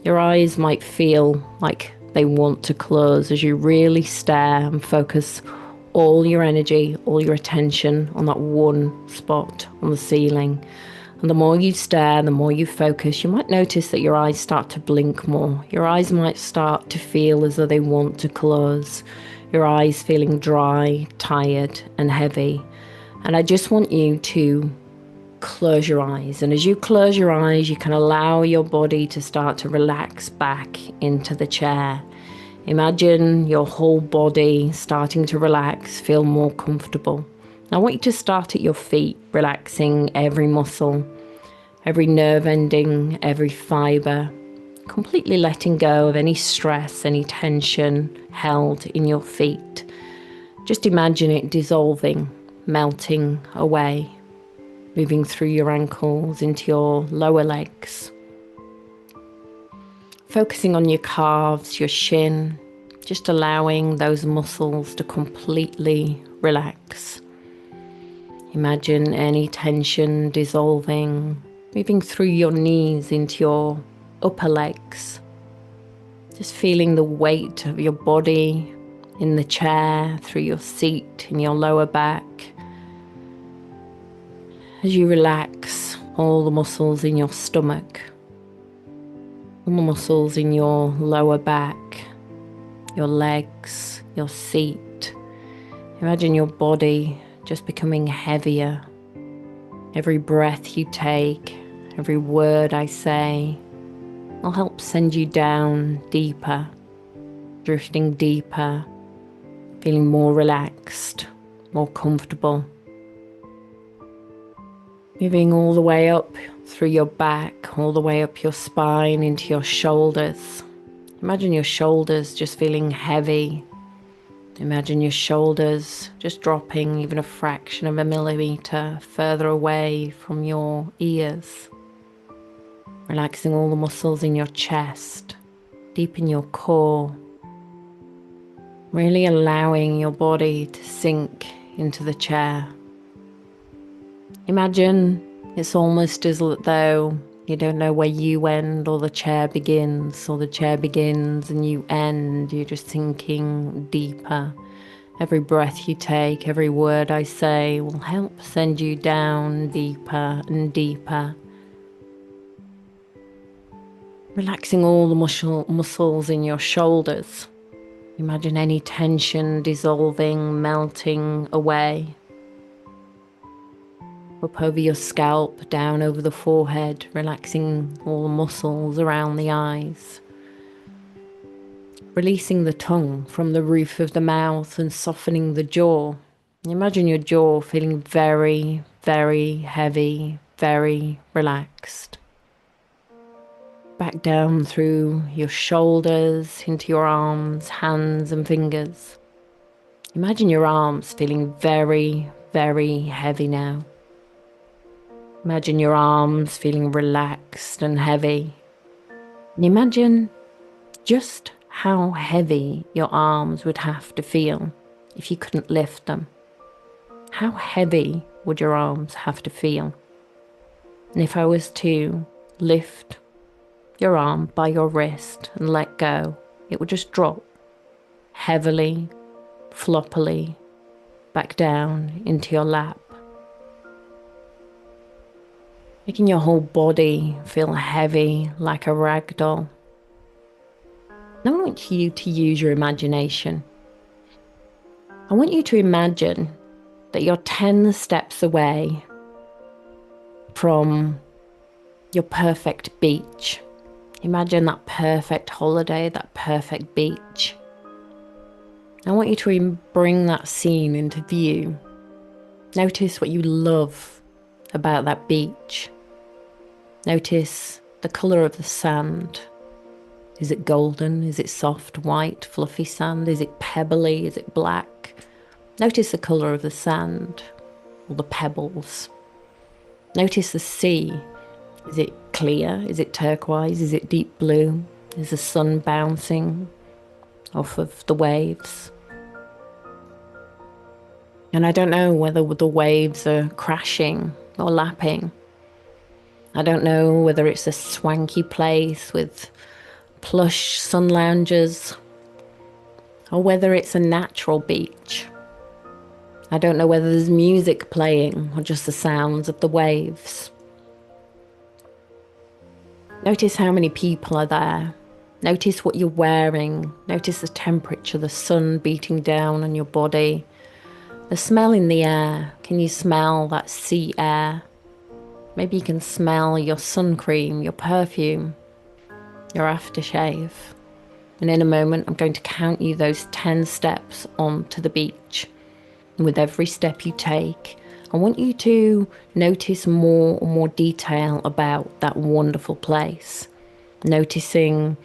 Your eyes might feel like they want to close as you really stare and focus all your energy, all your attention on that one spot on the ceiling. And the more you stare, the more you focus, you might notice that your eyes start to blink more. Your eyes might start to feel as though they want to close. Your eyes feeling dry, tired, and heavy. And I just want you to close your eyes. And as you close your eyes, you can allow your body to start to relax back into the chair. Imagine your whole body starting to relax, feel more comfortable. I want you to start at your feet, relaxing every muscle, every nerve ending, every fiber, completely letting go of any stress, any tension held in your feet. Just imagine it dissolving, melting away, moving through your ankles into your lower legs. Focusing on your calves, your shin, just allowing those muscles to completely relax. Imagine any tension dissolving, moving through your knees into your upper legs. Just feeling the weight of your body in the chair, through your seat, in your lower back. As you relax all the muscles in your stomach, all the muscles in your lower back, your legs, your seat. Imagine your body just becoming heavier. Every breath you take, every word I say, will help send you down deeper, drifting deeper, feeling more relaxed, more comfortable. Moving all the way up through your back, all the way up your spine into your shoulders. Imagine your shoulders just feeling heavy. Imagine your shoulders just dropping even a fraction of a millimeter further away from your ears. Relaxing all the muscles in your chest, deep in your core. Really allowing your body to sink into the chair. Imagine it's almost as though you don't know where you end or the chair begins, or the chair begins and you end. You're just sinking deeper. Every breath you take, every word I say will help send you down deeper and deeper. Relaxing all the muscles in your shoulders. Imagine any tension dissolving, melting away. Up over your scalp, down over the forehead, relaxing all the muscles around the eyes. Releasing the tongue from the roof of the mouth and softening the jaw. Imagine your jaw feeling very, very heavy, very relaxed. back down through your shoulders, into your arms, hands and fingers. Imagine your arms feeling very, very heavy now. Imagine your arms feeling relaxed and heavy. And imagine just how heavy your arms would have to feel if you couldn't lift them. How heavy would your arms have to feel? And if I was to lift your arm by your wrist and let go, it would just drop heavily, floppily, back down into your lap. Making your whole body feel heavy like a rag doll. Now I want you to use your imagination. I want you to imagine that you're 10 steps away from your perfect beach. Imagine that perfect holiday, that perfect beach. I want you to bring that scene into view. Notice what you love about that beach. Notice the colour of the sand. Is it golden? Is it soft, white, fluffy sand? Is it pebbly? Is it black? Notice the colour of the sand, or the pebbles. Notice the sea. Is it clear? Is it turquoise? Is it deep blue? Is the sun bouncing off of the waves? And I don't know whether the waves are crashing or lapping. I don't know whether it's a swanky place with plush sun loungers or whether it's a natural beach. I don't know whether there's music playing or just the sounds of the waves. Notice how many people are there. Notice what you're wearing. Notice the temperature, the sun beating down on your body. The smell in the air. Can you smell that sea air? Maybe you can smell your sun cream, your perfume, your aftershave. And in a moment, I'm going to count you those 10 steps onto the beach. And with every step you take, I want you to notice more and more detail about that wonderful place. Noticing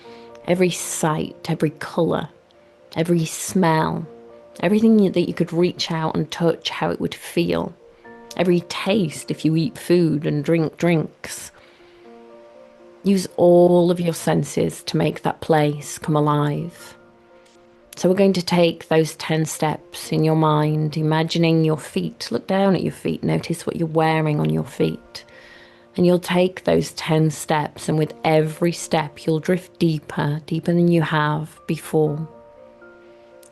every sight, every colour, every smell, everything that you could reach out and touch, how it would feel. Every taste if you eat food and drink drinks. Use all of your senses to make that place come alive. So we're going to take those 10 steps in your mind, imagining your feet. Look down at your feet, notice what you're wearing on your feet. And you'll take those 10 steps, and with every step you'll drift deeper, deeper than you have before.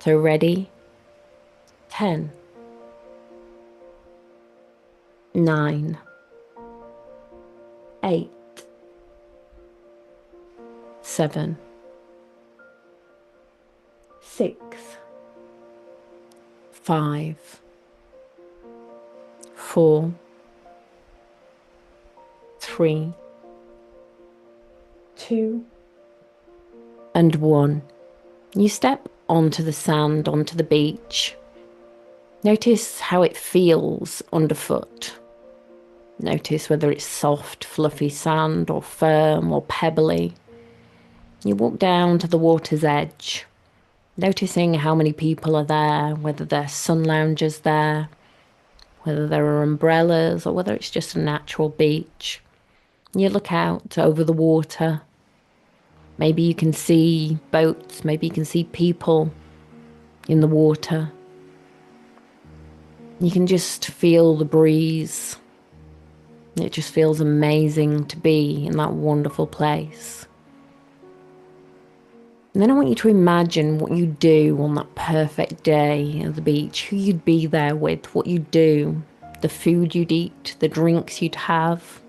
So ready? 10. 9. 8. 7. 6. 5. 4. 3. 2. And 1. You step onto the sand, onto the beach. Notice how it feels underfoot. Notice whether it's soft, fluffy sand or firm or pebbly. You walk down to the water's edge, noticing how many people are there, whether there are sun loungers there, whether there are umbrellas or whether it's just a natural beach. You look out over the water. Maybe you can see boats, maybe you can see people in the water. You can just feel the breeze. It just feels amazing to be in that wonderful place. And then I want you to imagine what you do on that perfect day at the beach, who you'd be there with, what you'd do, the food you'd eat, the drinks you'd have.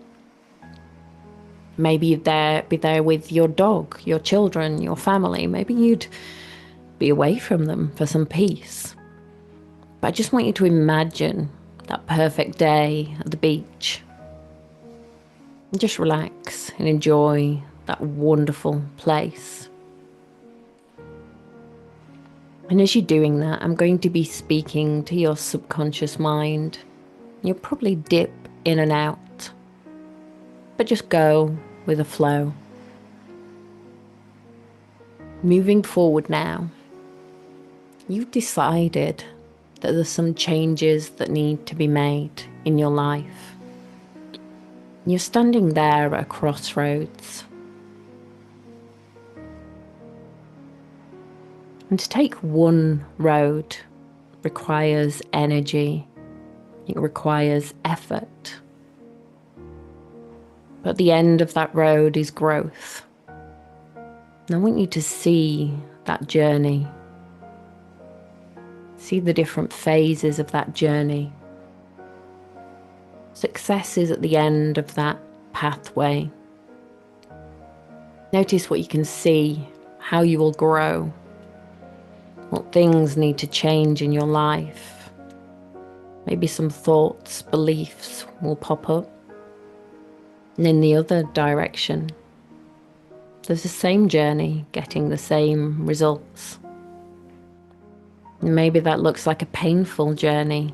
Maybe you'd be there with your dog, your children, your family. Maybe you'd be away from them for some peace. But I just want you to imagine that perfect day at the beach. And just relax and enjoy that wonderful place. And as you're doing that, I'm going to be speaking to your subconscious mind. You'll probably dip in and out, but just go with the flow. moving forward now, you've decided that there's some changes that need to be made in your life. You're standing there at a crossroads. And to take one road requires energy, it requires effort. But at the end of that road is growth. And I want you to see that journey. See the different phases of that journey. Success is at the end of that pathway. Notice what you can see, how you will grow, what things need to change in your life. Maybe some thoughts, beliefs will pop up. And in the other direction, there's the same journey, getting the same results. And maybe that looks like a painful journey.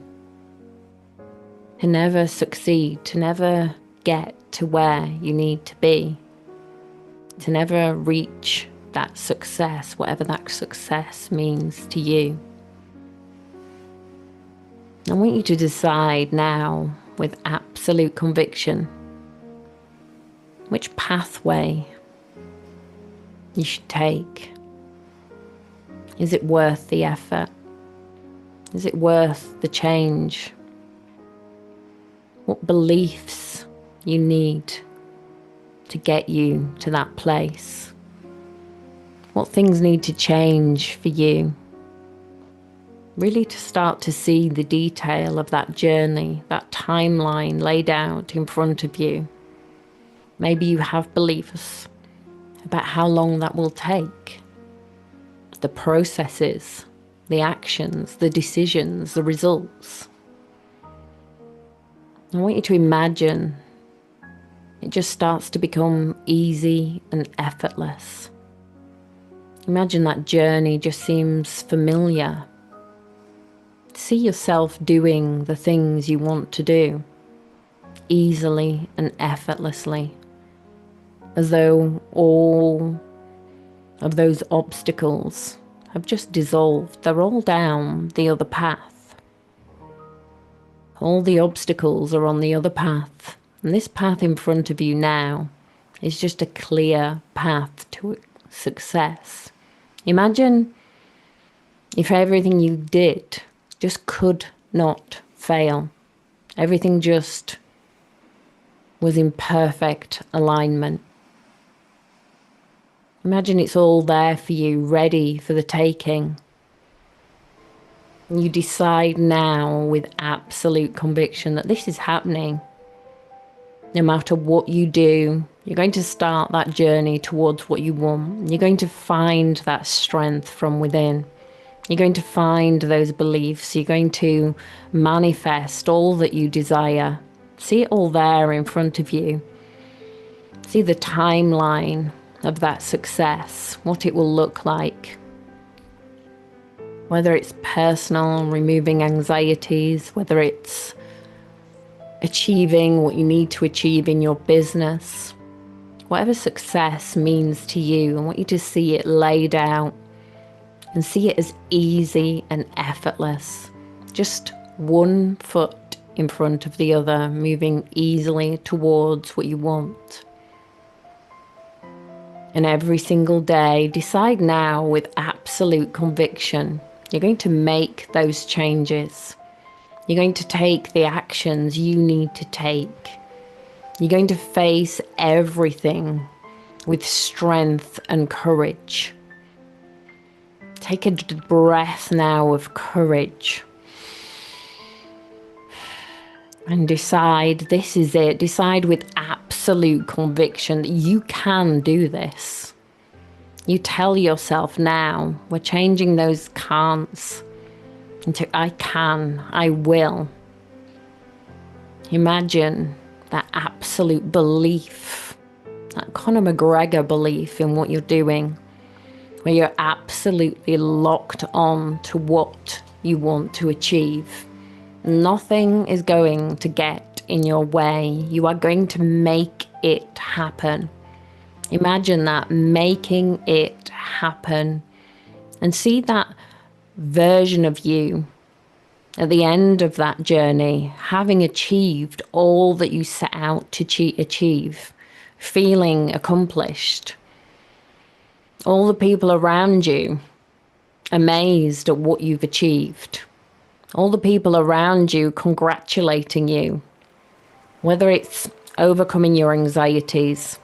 To never succeed, to never get to where you need to be, to never reach that success, whatever that success means to you. I want you to decide now with absolute conviction which pathway you should take. Is it worth the effort? Is it worth the change? What beliefs you need to get you to that place? What things need to change for you? Really to start to see the detail of that journey, that timeline laid out in front of you. Maybe you have beliefs about how long that will take. The processes, the actions, the decisions, the results. I want you to imagine it just starts to become easy and effortless. Imagine that journey just seems familiar. See yourself doing the things you want to do, easily and effortlessly, as though all of those obstacles have just dissolved. They're all down the other path. All the obstacles are on the other path, and this path in front of you now is just a clear path to success. Imagine if everything you did just could not fail. Everything just was in perfect alignment. Imagine it's all there for you, ready for the taking. You decide now with absolute conviction that this is happening. No matter what you do, you're going to start that journey towards what you want. You're going to find that strength from within. You're going to find those beliefs. You're going to manifest all that you desire. See it all there in front of you. See the timeline of that success, what it will look like. Whether it's personal, removing anxieties, whether it's achieving what you need to achieve in your business. Whatever success means to you, I want you to see it laid out and see it as easy and effortless. Just one foot in front of the other, moving easily towards what you want. And every single day, decide now with absolute conviction, you're going to make those changes. You're going to take the actions you need to take. You're going to face everything with strength and courage. Take a breath now of courage. And decide this is it. Decide with absolute conviction that you can do this. You tell yourself now, we're changing those can'ts into I can, I will. Imagine that absolute belief, that Conor McGregor belief in what you're doing, where you're absolutely locked on to what you want to achieve. Nothing is going to get in your way. You are going to make it happen. Imagine that, making it happen. And see that version of you at the end of that journey, having achieved all that you set out to achieve, feeling accomplished. All the people around you amazed at what you've achieved. All the people around you congratulating you. Whether it's overcoming your anxieties,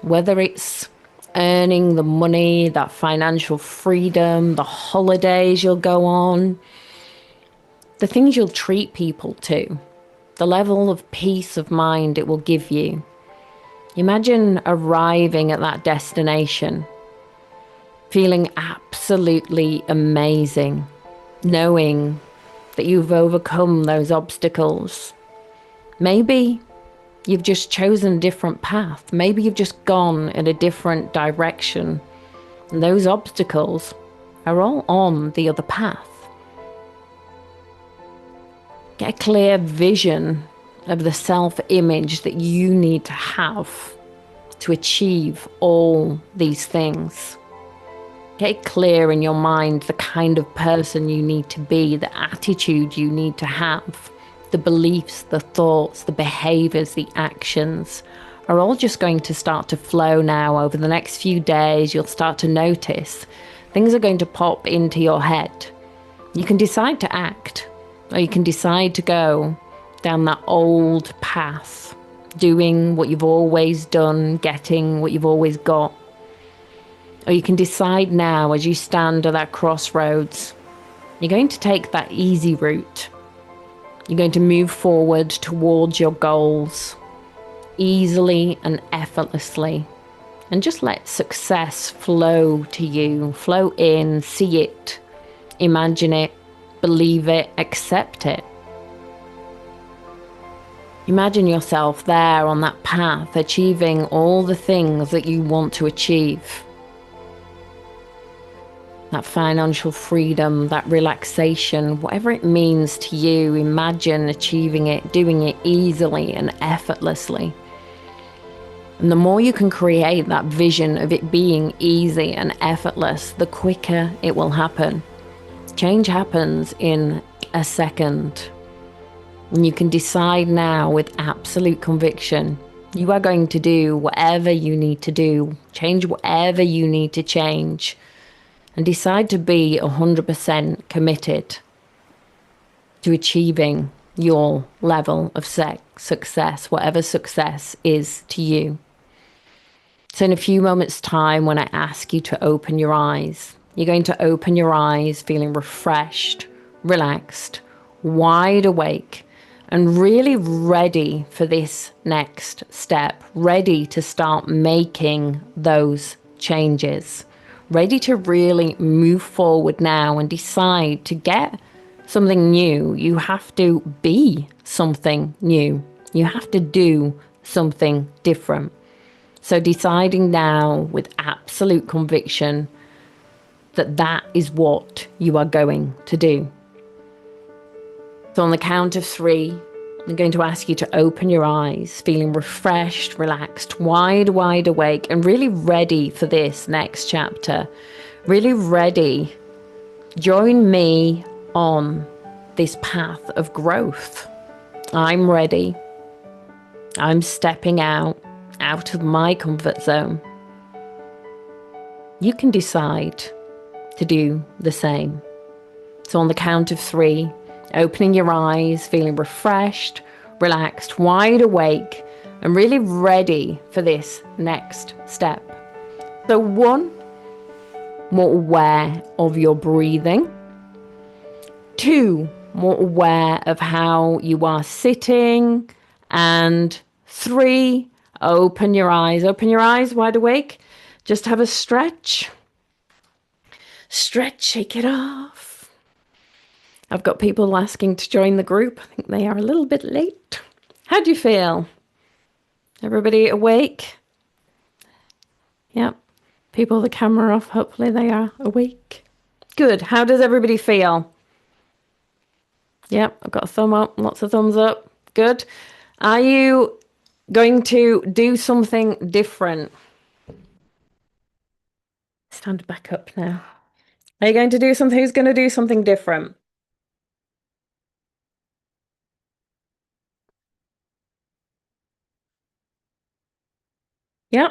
whether it's earning the money, that financial freedom, the holidays you'll go on, the things you'll treat people to, the level of peace of mind it will give you. Imagine arriving at that destination, feeling absolutely amazing, knowing that you've overcome those obstacles. Maybe you've just chosen a different path. Maybe you've just gone in a different direction. And those obstacles are all on the other path. Get a clear vision of the self-image that you need to have to achieve all these things. Get clear in your mind the kind of person you need to be, the attitude you need to have, the beliefs, the thoughts, the behaviors, the actions are all just going to start to flow now over the next few days. You'll start to notice things are going to pop into your head. You can decide to act, or you can decide to go down that old path, doing what you've always done, getting what you've always got. Or you can decide now, as you stand at that crossroads, you're going to take that easy route. You're going to move forward towards your goals easily and effortlessly. And just let success flow to you, flow in, see it, imagine it, believe it, accept it. Imagine yourself there on that path, achieving all the things that you want to achieve. That financial freedom, that relaxation, whatever it means to you, imagine achieving it, doing it easily and effortlessly. And the more you can create that vision of it being easy and effortless, the quicker it will happen. Change happens in a second. And you can decide now with absolute conviction, you are going to do whatever you need to do, change whatever you need to change. And decide to be 100% committed to achieving your level of success, whatever success is to you. So in a few moments' time, when I ask you to open your eyes, you're going to open your eyes feeling refreshed, relaxed, wide awake, and really ready for this next step, ready to start making those changes. Ready to really move forward now and decide to get something new. You have to be something new. You have to do something different. So deciding now with absolute conviction that that is what you are going to do. So on the count of 3, I'm going to ask you to open your eyes, feeling refreshed, relaxed, wide awake, and really ready for this next chapter. Really ready. Join me on this path of growth. I'm ready. I'm stepping out of my comfort zone. You can decide to do the same. So on the count of 3, opening your eyes, feeling refreshed, relaxed, wide awake, and really ready for this next step. So 1, more aware of your breathing. 2, more aware of how you are sitting. And 3, open your eyes wide awake. Just have a stretch. Stretch, shake it off. I've got people asking to join the group. I think they are a little bit late. How do you feel? Everybody awake? Yep. People with the camera off, hopefully they are awake. Good. How does everybody feel? Yep, I've got a thumb up, lots of thumbs up. Good. Are you going to do something different? stand back up now. Are you going to do something? Who's going to do something different? Yeah.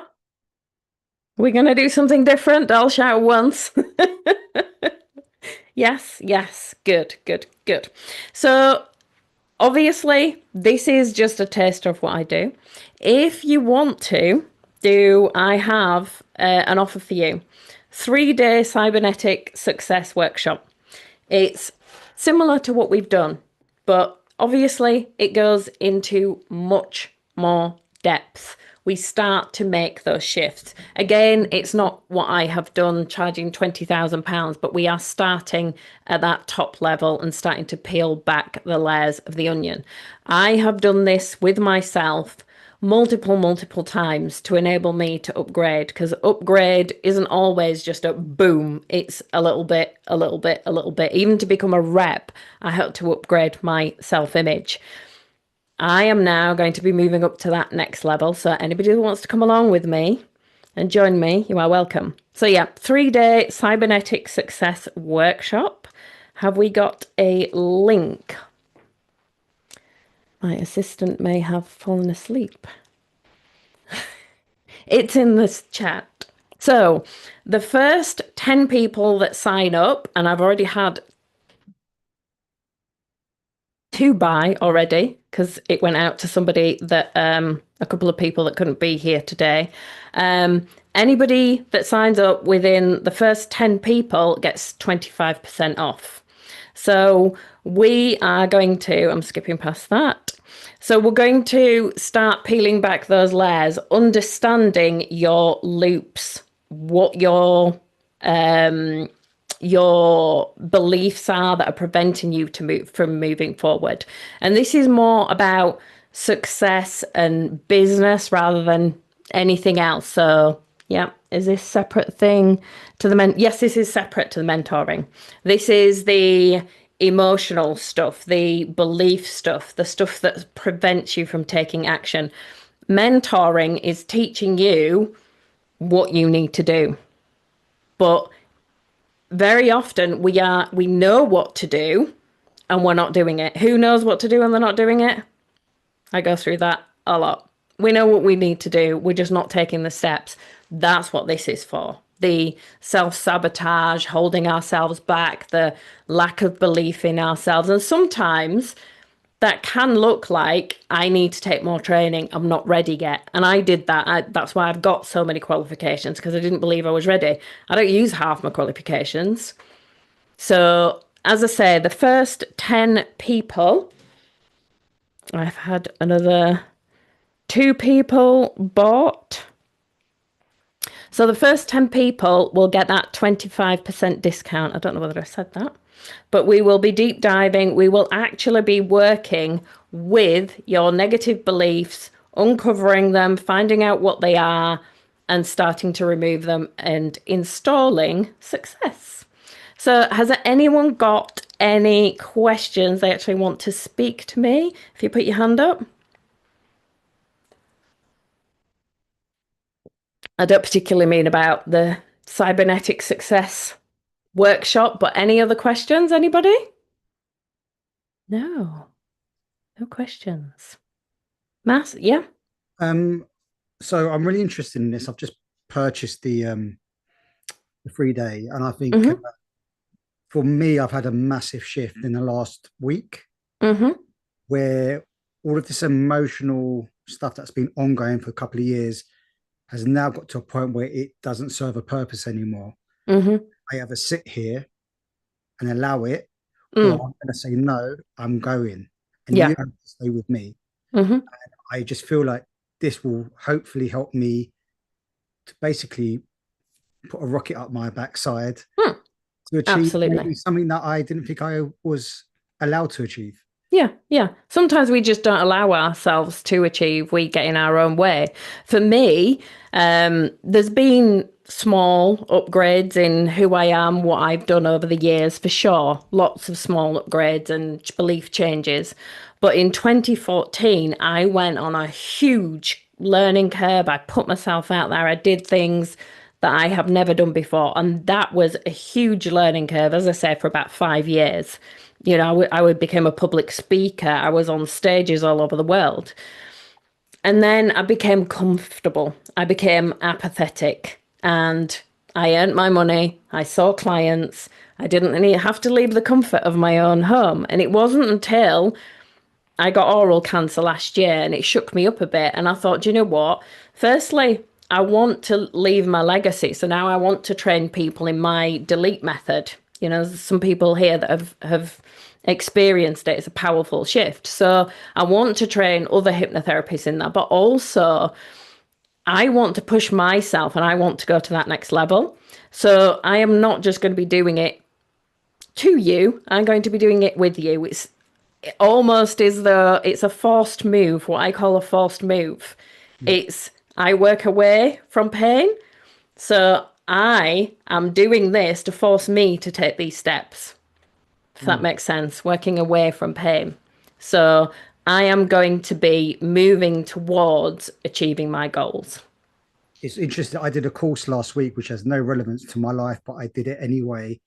We're going to do something different. I'll shout once. Yes, yes. Good, good, good. So obviously, this is just a taster of what I do. If you want to do, I have an offer for you. 3-day Cybernetic Success Workshop. It's similar to what we've done, but obviously it goes into much more depth. We start to make those shifts. Again, it's not what I have done, charging £20,000, but we are starting at that top level and starting to peel back the layers of the onion. I have done this with myself multiple times to enable me to upgrade, because upgrade isn't always just a boom. It's a little bit. Even to become a rep, I had to upgrade my self-image. I am now going to be moving up to that next level. So anybody who wants to come along with me and join me, you are welcome. So yeah, 3-day Cybernetic Success Workshop. Have we got a link? My assistant may have fallen asleep. It's in this chat. So the first 10 people that sign up, and I've already had 2 buy already, because it went out to somebody that a couple of people that couldn't be here today. Anybody that signs up within the first 10 people gets 25% off. So we are going to, I'm skipping past that. So we're going to start peeling back those layers, understanding your loops, what your beliefs are that are preventing you to move from moving forward. And this is more about success and business rather than anything else. So yeah, is this separate thing to the yes, this is separate to the mentoring. This is the emotional stuff, the belief stuff, the stuff that prevents you from taking action. Mentoring is teaching you what you need to do. But very often we know what to do and we're not doing it. Who knows what to do and they're not doing it? I go through that a lot. We know what we need to do. We're just not taking the steps. That's what this is for. The self-sabotage, holding ourselves back, the lack of belief in ourselves. And sometimes that can look like, I need to take more training. I'm not ready yet. And I did that. That's why I've got so many qualifications, because I didn't believe I was ready. I don't use half my qualifications. So as I say, the first 10 people, I've had another 2 people bought. So the first 10 people will get that 25% discount. I don't know whether I said that, but we will be deep diving. We will actually be working with your negative beliefs, uncovering them, finding out what they are, and starting to remove them and installing success. So has anyone got any questions they actually want to speak to me? If you put your hand up. I don't particularly mean about the Cybernetic Success Workshop, but any other questions, anybody? No questions. Mass, yeah. So I'm really interested in this. I've just purchased the 3-day, and I think for me, I've had a massive shift in the last week, where all of this emotional stuff that's been ongoing for a couple of years has now got to a point where it doesn't serve a purpose anymore. I either sit here and allow it, or I'm going to say, no, I'm going. And you have to stay with me. And I just feel like this will hopefully help me to basically put a rocket up my backside to achieve maybe something that I didn't think I was allowed to achieve. Yeah. Sometimes we just don't allow ourselves to achieve. We get in our own way. For me, there's been small upgrades in who I am, what I've done over the years, for sure. Lots of small upgrades and belief changes. But in 2014, I went on a huge learning curve. I put myself out there. I did things that I have never done before. And that was a huge learning curve, as I say, for about 5 years. You know, I would become a public speaker. I was on stages all over the world. And then I became comfortable. I became apathetic and I earned my money. I saw clients. I didn't have to leave the comfort of my own home. And it wasn't until I got oral cancer last year and it shook me up a bit. And I thought, do you know what? Firstly, I want to leave my legacy. So now I want to train people in my delete method. You know, there's some people here that have experienced it. It's a powerful shift. So I want to train other hypnotherapists in that, but also I want to push myself and I want to go to that next level. So I am not just going to be doing it to you. I'm going to be doing it with you. It almost as though it's a forced move, what I call a forced move. It's I work away from pain. So I am doing this to force me to take these steps. If that makes sense, working away from pain. So I am going to be moving towards achieving my goals. It's interesting. I did a course last week, which has no relevance to my life, but I did it anyway.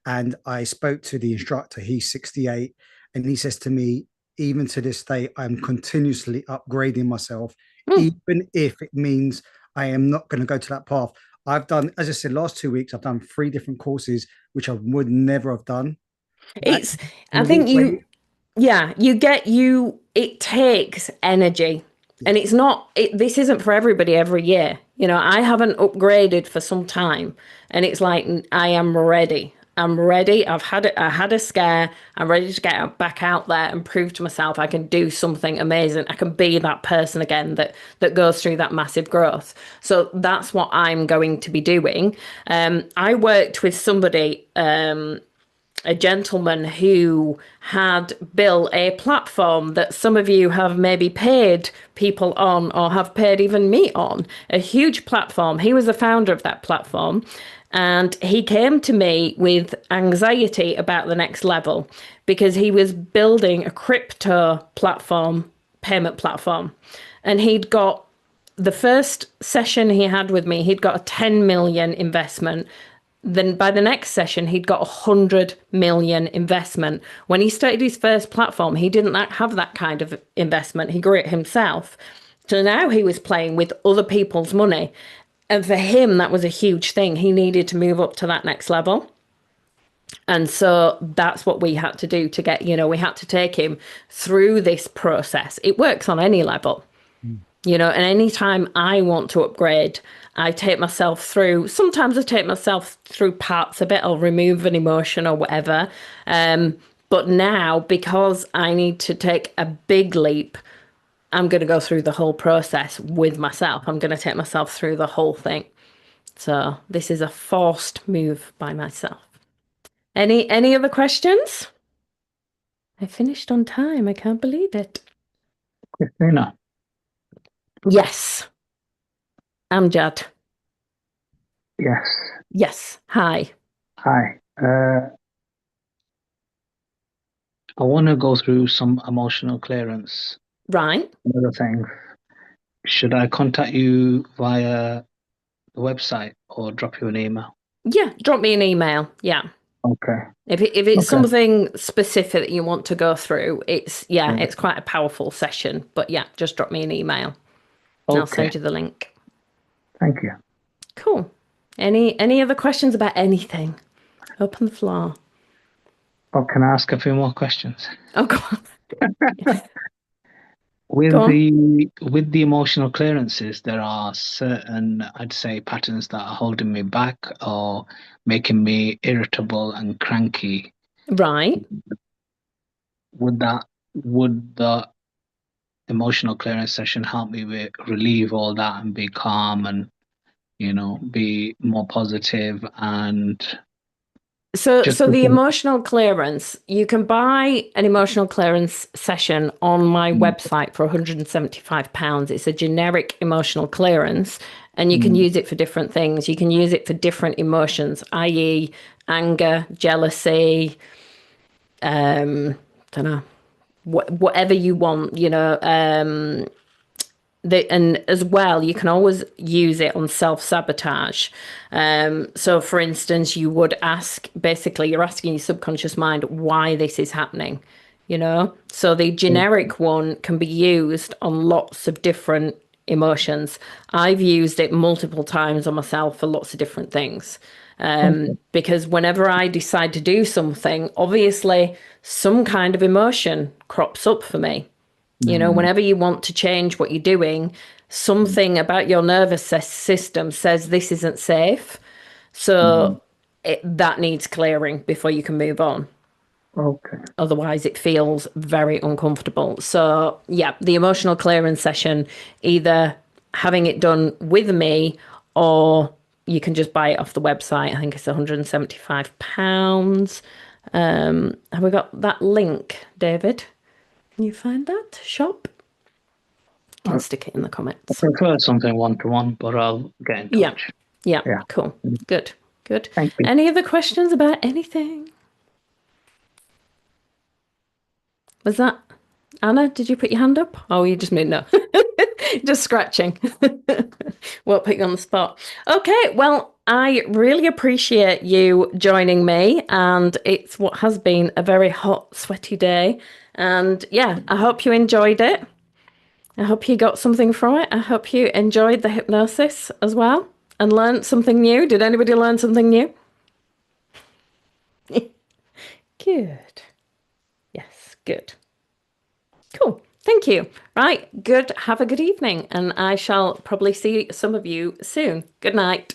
And I spoke to the instructor. He's 68. And he says to me, even to this day, I'm continuously upgrading myself, even if it means I am not going to go to that path. I've done, as I said, last 2 weeks, I've done 3 different courses, which I would never have done. I think it takes energy. And it's not, this isn't for everybody every year. You know, I haven't upgraded for some time. And it's like, I am ready. I'm ready. I had a scare. I'm ready to get back out there and prove to myself I can do something amazing. I can be that person again that goes through that massive growth. So that's what I'm going to be doing. I worked with somebody, a gentleman who had built a platform that some of you have maybe paid people on or have paid even me on, a huge platform. He was the founder of that platform. And he came to me with anxiety about the next level because he was building a crypto platform, payment platform. And he'd got the first session he had with me, he'd got a 10 million investment. Then by the next session, he'd got 100 million investment. When he started his first platform, he didn't have that kind of investment. He grew it himself. So now he was playing with other people's money. And for him, that was a huge thing. He needed to move up to that next level. And so that's what we had to do to get, we had to take him through this process. It works on any level, and anytime I want to upgrade, I take myself through, sometimes I take myself through parts of it. I'll remove an emotion or whatever. But now, because I need to take a big leap, I'm going to go through the whole process with myself. I'm going to take myself through the whole thing. So this is a forced move by myself. Any other questions? I finished on time. I can't believe it. Krystyna. Yes. Amjad. Yes. Yes. Hi. Hi. I want to go through some emotional clearance. Right. Other things. Should I contact you via the website or drop you an email? Yeah. Drop me an email. Yeah. Okay. If it's something specific that you want to go through, it's quite a powerful session. But yeah, just drop me an email. Okay. I'll send you the link. Thank you. Cool. Any other questions about anything? Open the floor. Oh, can I ask a few more questions? Oh, go on. With Go on. the emotional clearances, there are certain, I'd say, patterns that are holding me back or making me irritable and cranky. Right. Would the emotional clearance session help me relieve all that and be calm and be more positive and So just the emotional clearance, you can buy an emotional clearance session on my website for £175. It's a generic emotional clearance, and you can use it for different things. You can use it for different emotions, i.e. anger, jealousy, don't know, whatever you want, and as well, you can always use it on self-sabotage. So for instance, you would ask, basically, you're asking your subconscious mind why this is happening, you know? So the generic one can be used on lots of different emotions. I've used it multiple times on myself for lots of different things. Because whenever I decide to do something, obviously some kind of emotion crops up for me. You know, whenever you want to change what you're doing, something about your nervous system says this isn't safe. So that needs clearing before you can move on. Okay. Otherwise, it feels very uncomfortable. So, yeah, the emotional clearance session, either having it done with me or you can just buy it off the website. I think it's £175. Have we got that link, David? Can you find that shop? I'll stick it in the I comments. prefer something one-to-one, but I'll get in touch. Yeah, Yeah. cool. Good. Thank you. Any other questions about anything? Was that Anna? Did you put your hand up? Oh, you just made no. Just scratching. Won't put you on the spot. Okay, well, I really appreciate you joining me, and it's what has been a very hot, sweaty day. And yeah, I hope you enjoyed it. I hope you got something from it. I hope you enjoyed the hypnosis as well and learned something new. Did anybody learn something new? Good. Yes, good. Cool. Thank you. Right. Good. Have a good evening. And I shall probably see some of you soon. Good night.